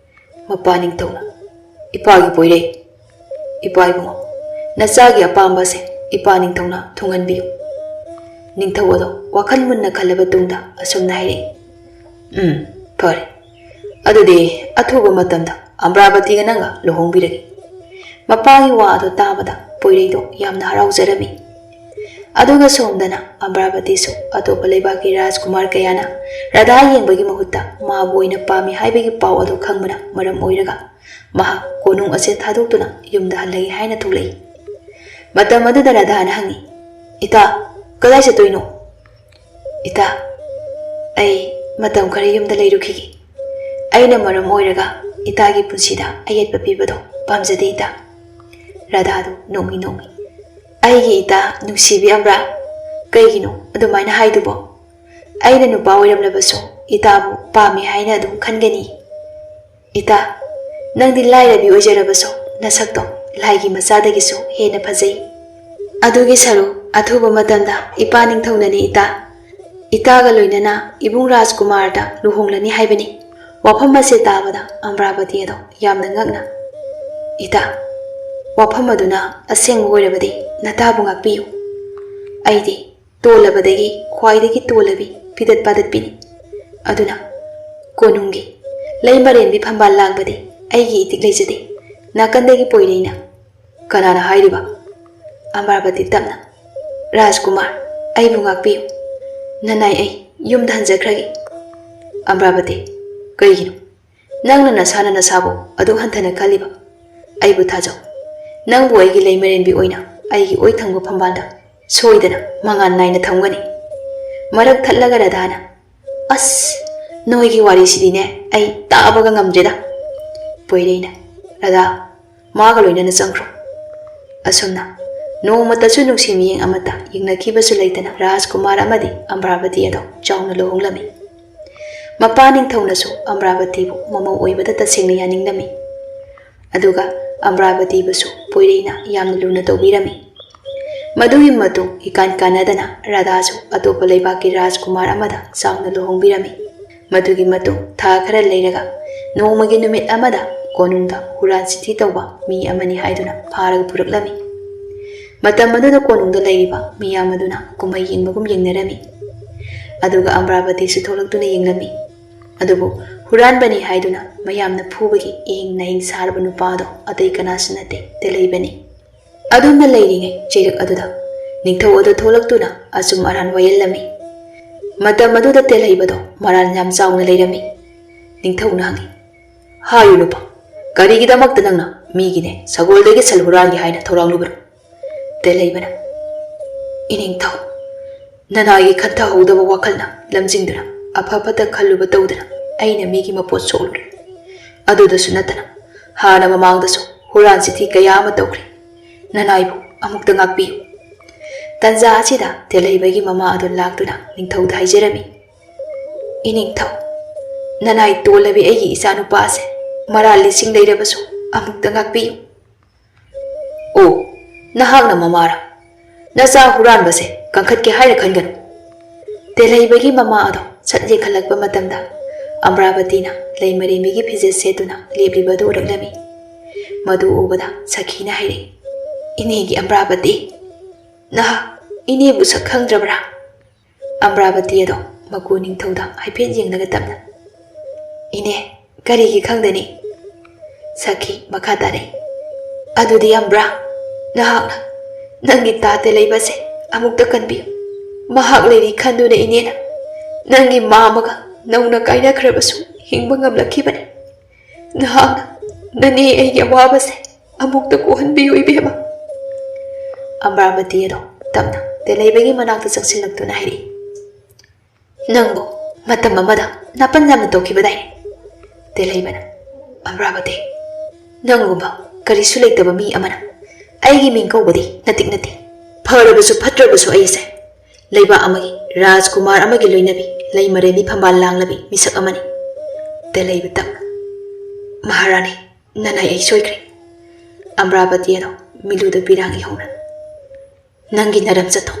mapa ningthawna ipagi poire ipa ibu nacha gi apamba se ipa ningthawna thunghanbiyu ningthawado wakhal munna khalaba tungda asumna haire pare ꯑꯗꯨꯗꯤ ꯑꯊꯨꯕ ꯃꯇꯝꯗ ꯑꯝꯕ꯭ꯔꯥꯕꯇꯤꯒ ꯅꯪꯒ ꯂꯨꯍꯣꯡꯕꯤꯔꯒꯦ ꯃꯄꯥꯒꯤ ꯋꯥ ꯑꯗꯨ ꯇꯥꯕꯗ ꯄꯣꯏꯔꯩꯗꯣ ꯌꯥꯝꯅ ꯍꯔꯥꯎꯖꯔꯝꯃꯤ ꯑꯗꯨꯒ ꯁꯣꯝꯗꯅ ꯑꯝꯕ꯭ꯔꯥꯕꯇꯤꯁꯨ ꯑꯇꯣꯞꯄ ꯂꯩꯕꯥꯛꯀꯤ ꯔꯥꯖꯀꯨꯃꯥꯔ ꯀꯌꯥꯅ ꯔꯥꯙꯥ ꯌꯦꯡꯕꯒꯤ ꯃꯍꯨꯠꯇ ꯃꯥꯕꯨ ꯑꯣꯏꯅ ꯄꯥꯝꯃꯤ ꯍꯥꯏꯕꯒꯤ ꯄꯥꯎ ꯑꯗꯨ ꯈꯪꯕꯅ ꯃꯔꯝ ꯑꯣꯏꯔꯒ ꯃꯍꯥꯛ ꯀꯣꯅꯨꯡ ꯑꯁꯤ ꯊꯥꯗꯣꯛꯇꯨꯅ ꯌꯨꯝꯗ ꯍꯜꯂꯒꯦ ꯍꯥꯏꯅ ꯊꯣꯛꯂꯛꯏ ꯃꯇꯝ ꯑꯗꯨꯗ ꯔꯥꯙꯥꯅ ꯍꯪꯉꯤ ꯏꯇꯥ ꯀꯗꯥꯏ ꯆꯠꯇꯣꯏꯅꯣ ꯏꯇꯥ ꯑꯩ ꯃꯇꯝ ꯈꯔ ꯌꯨꯝꯗ ꯂꯩꯔꯨꯈꯤꯒꯦ ꯑꯩꯅ ꯃꯔꯝ ꯑꯣꯏꯔꯒ ꯏꯇꯥꯒꯤ ꯄꯨꯟꯁꯤꯗ ꯑꯌꯦꯠꯄ ꯄꯤꯕꯗꯣ ꯄꯥꯝꯖꯗꯦ ꯏꯇꯥ ꯔꯥꯙꯥꯗꯨ ꯅꯣꯛꯃꯤ ꯅꯣꯛꯃꯤ ꯑꯩꯒꯤ ꯏꯇꯥ ꯅꯨꯡꯁꯤꯕꯤ ꯑꯝꯕ꯭ꯔꯥ ꯀꯩꯒꯤꯅꯣ ꯑꯗꯨꯃꯥꯏꯅ ꯍꯥꯏꯗꯨꯕꯣ ꯑꯩꯅ ꯅꯨꯄꯥ ꯑꯣꯏꯔꯝꯂꯕꯁꯨ ꯏꯇꯥꯕꯨ ꯄꯥꯝꯃꯤ ꯍꯥꯏꯅ ꯑꯗꯨꯝ ꯈꯟꯒꯅꯤ ꯏꯇꯥ ꯅꯪꯗꯤ ꯂꯥꯏꯔꯕꯤ ꯑꯣꯏꯖꯔꯕꯁꯨ ꯅꯁꯛꯇꯣ ꯂꯥꯏꯒꯤ ꯃꯆꯥꯗꯒꯤꯁꯨ ꯍꯦꯟꯅ ꯐꯖꯩ ꯑꯗꯨꯒꯤ ꯁꯔꯨꯛ ꯑꯊꯨꯕ ꯃꯇꯝꯗ ꯏꯄꯥ ꯅꯤꯡꯊꯧꯅꯅꯤ ꯏꯇꯥ ꯏꯇꯥꯒ ꯂꯣꯏꯅꯅ ꯏꯕꯨꯡ ꯔꯥꯖꯀꯨꯃꯥꯔꯗ ꯂꯨꯍꯣꯡꯂꯅꯤ ꯍꯥꯏꯕꯅꯤ ꯋꯥꯐꯝ ꯑꯁꯤ ꯇꯥꯕꯗ ꯑꯝꯕ꯭ꯔꯥꯕꯇꯤ ꯑꯗꯣ ꯌꯥꯝꯅ ꯉꯛꯅ ꯏꯇꯥ ꯋꯥꯐꯝ ꯑꯗꯨꯅ ꯑꯁꯦꯡꯕ ꯑꯣꯏꯔꯕꯗꯤ ꯅꯇꯥꯕꯨ ꯉꯥꯛꯄꯤꯌꯨ ꯑꯩꯗꯤ ꯇꯣꯜꯂꯕꯗꯒꯤ ꯈ꯭ꯋꯥꯏꯗꯒꯤ ꯇꯣꯜꯂꯕꯤ ꯐꯤꯗꯠ ꯄꯥꯗꯠꯄꯤꯅꯤ ꯑꯗꯨꯅ ꯀꯣꯅꯨꯡꯒꯤ ꯂꯩꯃꯔꯦꯟꯕꯤ ꯐꯝꯕꯥꯜ ꯂꯥꯡꯕꯗꯤ ꯑꯩꯒꯤ ꯏꯇꯤꯛ ꯂꯩꯖꯗꯦ ꯅꯥꯀꯟꯗꯒꯤ ꯄꯣꯏꯔꯩꯅ ꯀꯅꯥꯅ ꯍꯥꯏꯔꯤꯕ ꯑꯝꯕ꯭ꯔꯥꯕꯇꯤ ꯇꯞꯅ ꯔꯥꯖꯀꯨꯃꯥꯔ ꯑꯩꯕꯨ ꯉꯥꯛꯄꯤꯌꯨ ꯅꯅꯥꯏ ꯑꯩ ꯌꯨꯝꯗ ꯍꯟꯖꯈ꯭ꯔꯒꯦ ꯑꯝꯕ꯭ꯔꯥꯕꯇꯤ ꯀꯩꯒꯤꯅꯣ ꯅꯪꯅ ꯅꯁꯥꯅ ꯅꯁꯥꯕꯨ ꯑꯗꯨꯛ ꯍꯟꯊꯅ ꯈꯜꯂꯤꯕ ꯑꯩꯕꯨ ꯊꯥꯖꯧ ꯅꯪꯕꯨ ꯑꯩꯒꯤ ꯂꯩꯃꯔꯦꯟꯕꯤ ꯑꯣꯏꯅ ꯑꯩꯒꯤ ꯑꯣꯏ ꯊꯪꯕ ꯐꯝꯕꯥꯜꯗ ꯁꯣꯏꯗꯅ ꯃꯉꯥꯜ ꯅꯥꯏꯅ ꯊꯝꯒꯅꯤ ꯃꯔꯛ ꯊꯠꯂꯒ ꯔꯥꯙꯥꯅ ꯑꯁ ꯅꯣꯏꯒꯤ ꯋꯥꯔꯤꯁꯤꯗꯤꯅꯦ ꯑꯩ ꯇꯥꯕꯒ ꯉꯝꯗ꯭ꯔꯦꯗ ꯄꯣꯏꯔꯩꯅ ꯔꯥꯙꯥ ꯃꯥꯒ ꯂꯣꯏꯅꯅ ꯆꯪꯈ꯭ꯔꯣ ꯑꯁꯨꯝꯅ ꯅꯣꯡꯃꯇꯁꯨ ꯅꯨꯡꯁꯤ ꯃꯤꯠꯌꯦꯡ ꯑꯃꯠꯇ ꯌꯦꯡꯅꯈꯤꯕꯁꯨ ꯂꯩꯇꯅ ꯔꯥꯖꯀꯨꯃꯥꯔ ꯑꯃꯗꯤ ꯑꯝꯕ꯭ꯔꯥꯕꯇꯤ ꯑꯗꯣ ꯆꯥꯎꯅ ꯂꯨꯍꯣꯡꯂꯝꯃꯤ ꯃꯄꯥ ꯅꯤꯡꯊꯧꯅꯁꯨ ꯑꯝꯕ꯭ꯔꯥꯕꯇꯤꯕꯨ ꯃꯃꯧ ꯑꯣꯏꯕꯗ ꯇꯁꯦꯡꯅ ꯌꯥꯅꯤꯡꯂꯝꯃꯤ ꯑꯗꯨꯒ ꯑꯝꯕ꯭ꯔꯥꯕꯇꯤꯕꯨꯁꯨ ꯄꯣꯏꯔꯩꯅ ꯌꯥꯝꯅ ꯂꯨꯅ ꯇꯧꯕꯤꯔꯝꯃꯤ ꯃꯗꯨꯒꯤ ꯃꯇꯨꯡ ꯏꯀꯥꯟ ꯀꯥꯟꯅꯗꯅ ꯔꯥꯙꯥꯁꯨ ꯑꯇꯣꯞꯄ ꯂꯩꯕꯥꯛꯀꯤ ꯔꯥꯖꯀꯨꯃꯥꯔ ꯑꯃꯗ ꯆꯥꯎꯅ ꯂꯨꯍꯣꯡꯕꯤꯔꯝꯃꯤ ꯃꯗꯨꯒꯤ ꯃꯇꯨꯡ ꯊꯥ ꯈꯔ ꯂꯩꯔꯒ ꯅꯣꯡꯃꯒꯤ ꯅꯨꯃꯤꯠ ꯑꯃꯗ ꯀꯣꯅꯨꯡꯗ ꯍꯨꯔꯥꯟ ꯆꯤꯊꯤ ꯇꯧꯕ ꯃꯤ ꯑꯃꯅꯤ ꯍꯥꯏꯗꯨꯅ ꯐꯥꯔꯒ ꯄꯨꯔꯛꯂꯝꯃꯤ ꯃꯇꯝ ꯑꯗꯨꯗ ꯀꯣꯅꯨꯡꯗ ꯂꯩꯔꯤꯕ ꯃꯤꯌꯥꯝ ꯑꯗꯨꯅ ꯀꯨꯝꯍꯩ ꯌꯦꯡꯕꯒꯨꯝ ꯌꯦꯡꯅꯔꯝꯃꯤ ꯑꯗꯨꯒ ꯑꯝꯕ꯭ꯔꯥꯕꯇꯤꯁꯨ ꯊꯣꯛꯂꯛꯇꯨꯅ ꯌꯦꯡꯂꯝꯃꯤ ꯑꯗꯨꯕꯨ ꯍꯨꯔꯥꯟꯕꯅꯤ ꯍꯥꯏꯗꯨꯅ ꯃꯌꯥꯝꯅ ꯐꯨꯕꯒꯤ ꯏꯍꯤꯡ ꯅꯥꯍꯤꯡ ꯁꯥꯔꯕ ꯅꯨꯄꯥꯗꯣ ꯑꯇꯩ ꯀꯅꯥꯁꯨ ꯅꯠꯇꯦ ꯇꯦꯂꯩꯕꯅꯤ ꯑꯗꯨꯝꯅ ꯂꯩꯔꯤꯉꯩ ꯆꯩꯔꯛ ꯑꯗꯨꯗ ꯅꯤꯡꯊꯧ ꯑꯗꯨ ꯊꯣꯛꯂꯛꯇꯨꯅ ꯑꯆꯨꯝ ꯑꯔꯥꯟ ꯋꯥꯌꯦꯜꯂꯝꯃꯤ ꯃꯇꯝ ꯑꯗꯨꯗ ꯇꯦꯂꯩꯕꯗꯣ ꯃꯔꯥꯜ ꯌꯥꯝ ꯆꯥꯎꯅ ꯂꯩꯔꯝꯃꯤ ꯅꯤꯡꯊꯧꯅ ꯍꯪꯉꯤ ꯍꯥꯏꯌꯨ ꯅꯨꯄꯥ ꯀꯔꯤꯒꯤꯗꯃꯛꯇ ꯅꯪꯅ ꯃꯤꯒꯤꯅꯦ ꯁꯒꯣꯜꯗꯒꯤ ꯁꯜ ꯍꯨꯔꯥꯟꯒꯦ ꯍꯥꯏꯅ ꯊꯧꯔꯥꯡꯂꯨꯕꯅꯣ ꯇꯦꯂꯩꯕꯅ ꯏꯅꯤꯡꯊꯧ ꯅꯅꯥꯏꯒꯤ ꯈꯟꯊꯍꯧꯗꯕ ꯋꯥꯈꯜꯅ ꯂꯝꯖꯤꯡꯗꯨꯅ ꯑꯐ ꯐꯠꯇ ꯈꯜꯂꯨꯕ ꯇꯧꯗꯨꯅ ꯑꯩꯅ ꯃꯤꯒꯤ ꯃꯄꯣꯠ ꯁꯣꯛꯂꯨꯔꯦ ꯑꯗꯨꯗꯁꯨ ꯅꯠꯇꯅ ꯍꯥꯟꯅ ꯃꯃꯥꯡꯗꯁꯨ ꯍꯨꯔꯥꯟ ꯆꯤꯊꯤ ꯀꯌꯥ ꯑꯃ ꯇꯧꯈ꯭ꯔꯦ ꯅꯅꯥꯏꯕꯨ ꯑꯃꯨꯛꯇ ꯉꯥꯛꯄꯤꯌꯨ ꯇꯟꯖꯥ ꯑꯁꯤꯗ ꯇꯦꯂꯩꯕꯒꯤ ꯃꯃꯥ ꯑꯗꯨ ꯂꯥꯛꯇꯨꯅ ꯅꯤꯡꯊꯧꯗ ꯍꯥꯏꯖꯔꯝꯃꯤ ꯏꯅꯤꯡꯊꯧ ꯅꯅꯥꯏ ꯇꯣꯜꯂꯕꯤ ꯑꯩꯒꯤ ꯏꯆꯥꯅꯨꯄꯥ ꯑꯁꯦ ꯃꯔꯥꯜ ꯂꯤꯁꯤꯡ ꯂꯩꯔꯕꯁꯨ ꯑꯃꯨꯛꯇ ꯉꯥꯛꯄꯤꯌꯨ ꯑꯣ ꯅꯍꯥꯛꯅ ꯃꯃꯥꯔꯥ ꯅꯆꯥ ꯍꯨꯔꯥꯟꯕꯁꯦ ꯀꯟꯈꯠꯀꯦ ꯍꯥꯏꯅ ꯈꯟꯒꯅꯨ ꯇꯦꯂꯩꯕꯒꯤ ꯃꯃꯥ ꯑꯗꯣ ꯁꯠ ꯌꯦꯡꯈꯠꯂꯛꯄ ꯃꯇꯝꯗ ꯑꯝꯕ꯭ꯔꯥꯕꯇꯤꯅ ꯂꯩꯃꯔꯦꯟꯕꯤꯒꯤ ꯐꯤꯖꯦꯠ ꯁꯦꯠꯇꯨꯅ ꯂꯦꯞꯂꯤꯕ ꯑꯗꯨ ꯎꯔꯛꯂꯝꯃꯤ ꯃꯗꯨ ꯎꯕꯗ ꯁꯈꯤꯅ ꯍꯥꯏꯔꯛꯏ ꯏꯅꯦꯒꯤ ꯑꯝꯕ꯭ꯔꯥꯕꯇꯤ ꯅꯍꯥꯛ ꯏꯅꯦꯕꯨ ꯁꯛ ꯈꯪꯗ꯭ꯔꯕ꯭ꯔꯥ ꯑꯝꯕ꯭ꯔꯥꯕꯇꯤ ꯑꯗꯣ ꯃꯀꯨ ꯅꯤꯡꯊꯧꯗ ꯍꯥꯏꯐꯦꯠ ꯌꯦꯡꯂꯒ ꯇꯞꯅ ꯏꯅꯦ ꯀꯔꯤꯒꯤ ꯈꯪꯗꯅꯤ ꯁꯈꯤ ꯃꯈꯥ ꯇꯥꯔꯛꯏ ꯑꯗꯨꯗꯤ ꯑꯝꯕ꯭ꯔꯥ ꯅꯍꯥꯛꯅ ꯅꯪꯒꯤ ꯇꯥ ꯇꯦꯂꯩꯕꯁꯦ ꯑꯃꯨꯛꯇ ꯀꯟꯕꯤꯌꯨ ꯃꯍꯥꯛ ꯂꯩꯔꯤ ꯈꯟꯗꯨꯅ ꯏꯅꯦꯅ ꯅꯪꯒꯤ ꯃꯥꯃꯒ ꯅꯧꯅ ꯀꯥꯏꯅꯈ꯭ꯔꯕꯁꯨ ꯍꯤꯡꯕ ꯉꯝꯂꯛꯈꯤꯕꯅꯤ ꯅꯍꯥꯛꯅ ꯅꯅꯦ ꯑꯩꯒꯤ ꯑꯋꯥꯕꯁꯦ ꯑꯃꯨꯛꯇ ꯀꯣꯛꯍꯟꯕꯤꯌꯨ ꯏꯕꯦꯝꯃ ꯑꯝꯕ꯭ꯔꯥꯕꯇꯤ ꯑꯗꯣ ꯇꯞꯅ ꯇꯦꯂꯩꯕꯒꯤ ꯃꯅꯥꯛꯇ ꯆꯪꯁꯤꯜꯂꯛꯇꯨꯅ ꯍꯥꯏꯔꯛꯏ ꯅꯪꯕꯨ ꯃꯇꯝ ꯑꯃꯗ ꯅꯥꯄꯟ ꯌꯥꯝꯅ ꯇꯧꯈꯤꯕꯗꯥꯏꯅꯦ ꯇꯦꯂꯩꯕꯅ ꯑꯝꯕ꯭ꯔꯥꯕꯇꯤ ꯅꯪꯒꯨꯝꯕ ꯀꯔꯤꯁꯨ ꯂꯩꯇꯕ ꯃꯤ ꯑꯃꯅ ꯑꯩꯒꯤ ꯃꯤꯡ ꯀꯧꯕꯗꯤ ꯅꯇꯤꯛ ꯅꯠꯇꯦ ꯐꯔꯕꯁꯨ ꯐꯠꯇ꯭ꯔꯕꯁꯨ ꯑꯩꯁꯦ ꯂꯩꯕꯥꯛ ꯑꯃꯒꯤ ꯔꯥꯖꯀꯨꯃꯥꯔ ꯑꯃꯒꯤ ꯂꯣꯏꯅꯕꯤ ꯂꯩꯃꯔꯦꯟꯕꯤ ꯐꯝꯕꯥꯜ ꯂꯥꯡꯂꯕꯤ ꯃꯤꯁꯛ ꯑꯃꯅꯤ ꯇꯦꯂꯩꯕ ꯇꯞꯅ ꯃꯍꯥꯔꯥꯅꯤ ꯅꯅꯥꯏ ꯑꯩ ꯁꯣꯏꯈ꯭ꯔꯦ ꯑꯝꯕ꯭ꯔꯥꯕꯇꯤ ꯑꯗꯣ ꯃꯤꯂꯨꯗ ꯄꯤꯔꯥꯡ ꯏꯍꯧꯅ ꯅꯪꯒꯤ ꯅꯔꯝ ꯆꯠꯊꯣ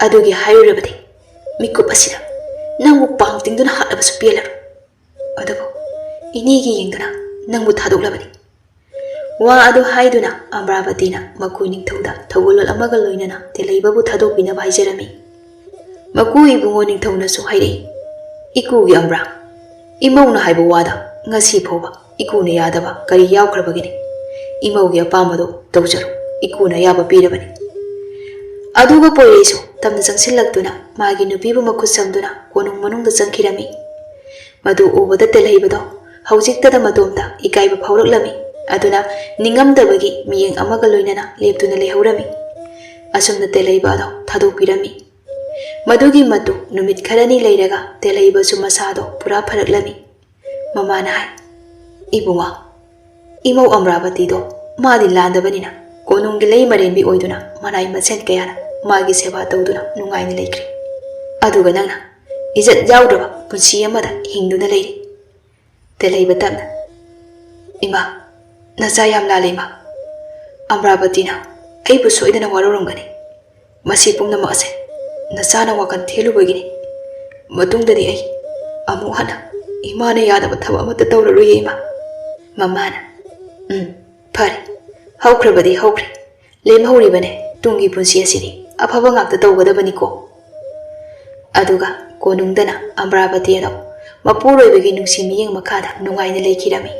ꯑꯗꯨꯒꯤ ꯍꯥꯏꯔꯨꯔꯕꯗꯤ ꯃꯤꯀꯨꯞ ꯑꯁꯤꯗ ꯅꯪꯕꯨ ꯄꯥꯡ ꯇꯤꯡꯗꯨꯅ ꯍꯥꯠꯂꯕꯁꯨ ꯄꯦꯜꯂꯔꯣꯏ ꯑꯗꯨꯕꯨ ꯏꯅꯦꯒꯤ ꯌꯦꯡꯗꯨꯅ ꯅꯪꯕꯨ ꯊꯥꯗꯣꯛꯂꯕꯅꯤ ꯋꯥ ꯑꯗꯨ ꯍꯥꯏꯗꯨꯅ ꯑꯝꯕ꯭ꯔꯥꯕꯇꯤꯅ ꯃꯀꯨ ꯅꯤꯡꯊꯧꯗ ꯊꯧꯒꯜꯂꯣꯟ ꯑꯃꯒ ꯂꯣꯏꯅꯅ ꯇꯦꯂꯩꯕꯕꯨ ꯊꯥꯗꯣꯛꯄꯤꯅꯕ ꯍꯥꯏꯖꯔꯝꯃꯤ ꯃꯀꯨ ꯏꯕꯨꯡꯉꯣ ꯅꯤꯡꯊꯧꯅꯁꯨ ꯍꯥꯏꯔꯛꯏ ꯏꯀꯨꯒꯤ ꯑꯝꯕ꯭ꯔꯥ ꯏꯃꯧꯅ ꯍꯥꯏꯕ ꯋꯥꯗ ngasi phoba ikuna yadaba kari yaukrabagini imaugi apamado tawjaru ikuna yaba pirabani aduga poiresu tamna changsillaktuna magi nupibu makhut samduna konung manungda changkhirami madu ubada telhaibado haujiktada matomta ikaiba phauраklami aduna ningamdabagi miyeng amaga loinana leptuna lehaurami asumna telhaiba ado thadokpirami madugi matu numit kharani leiraga telhaiba su masado pura pharaklami mamana hai ibunga imau Amravati do madi landabanina konunggi lei marenbi oiduna manai masen kayana magi seba tawduna nungaini leikri aduga nangna izat yaudraba punsi amada hingduna leiri telhaiba tamna ima nacha yam lalei ma Amravati na aibu soidana warorongani masi pumnamak ase nachana wakan thelubagini matungdadi ai amu hana imana yadaba thaba amata tawraroye ima mamana phare haukrabadi haukre lemhauribane tungi punsi asini afaba ngakta tawgadabani ko aduga konungdana Amravati ado mapuroibagi nungsi miyeng makhada nungaina leikhirami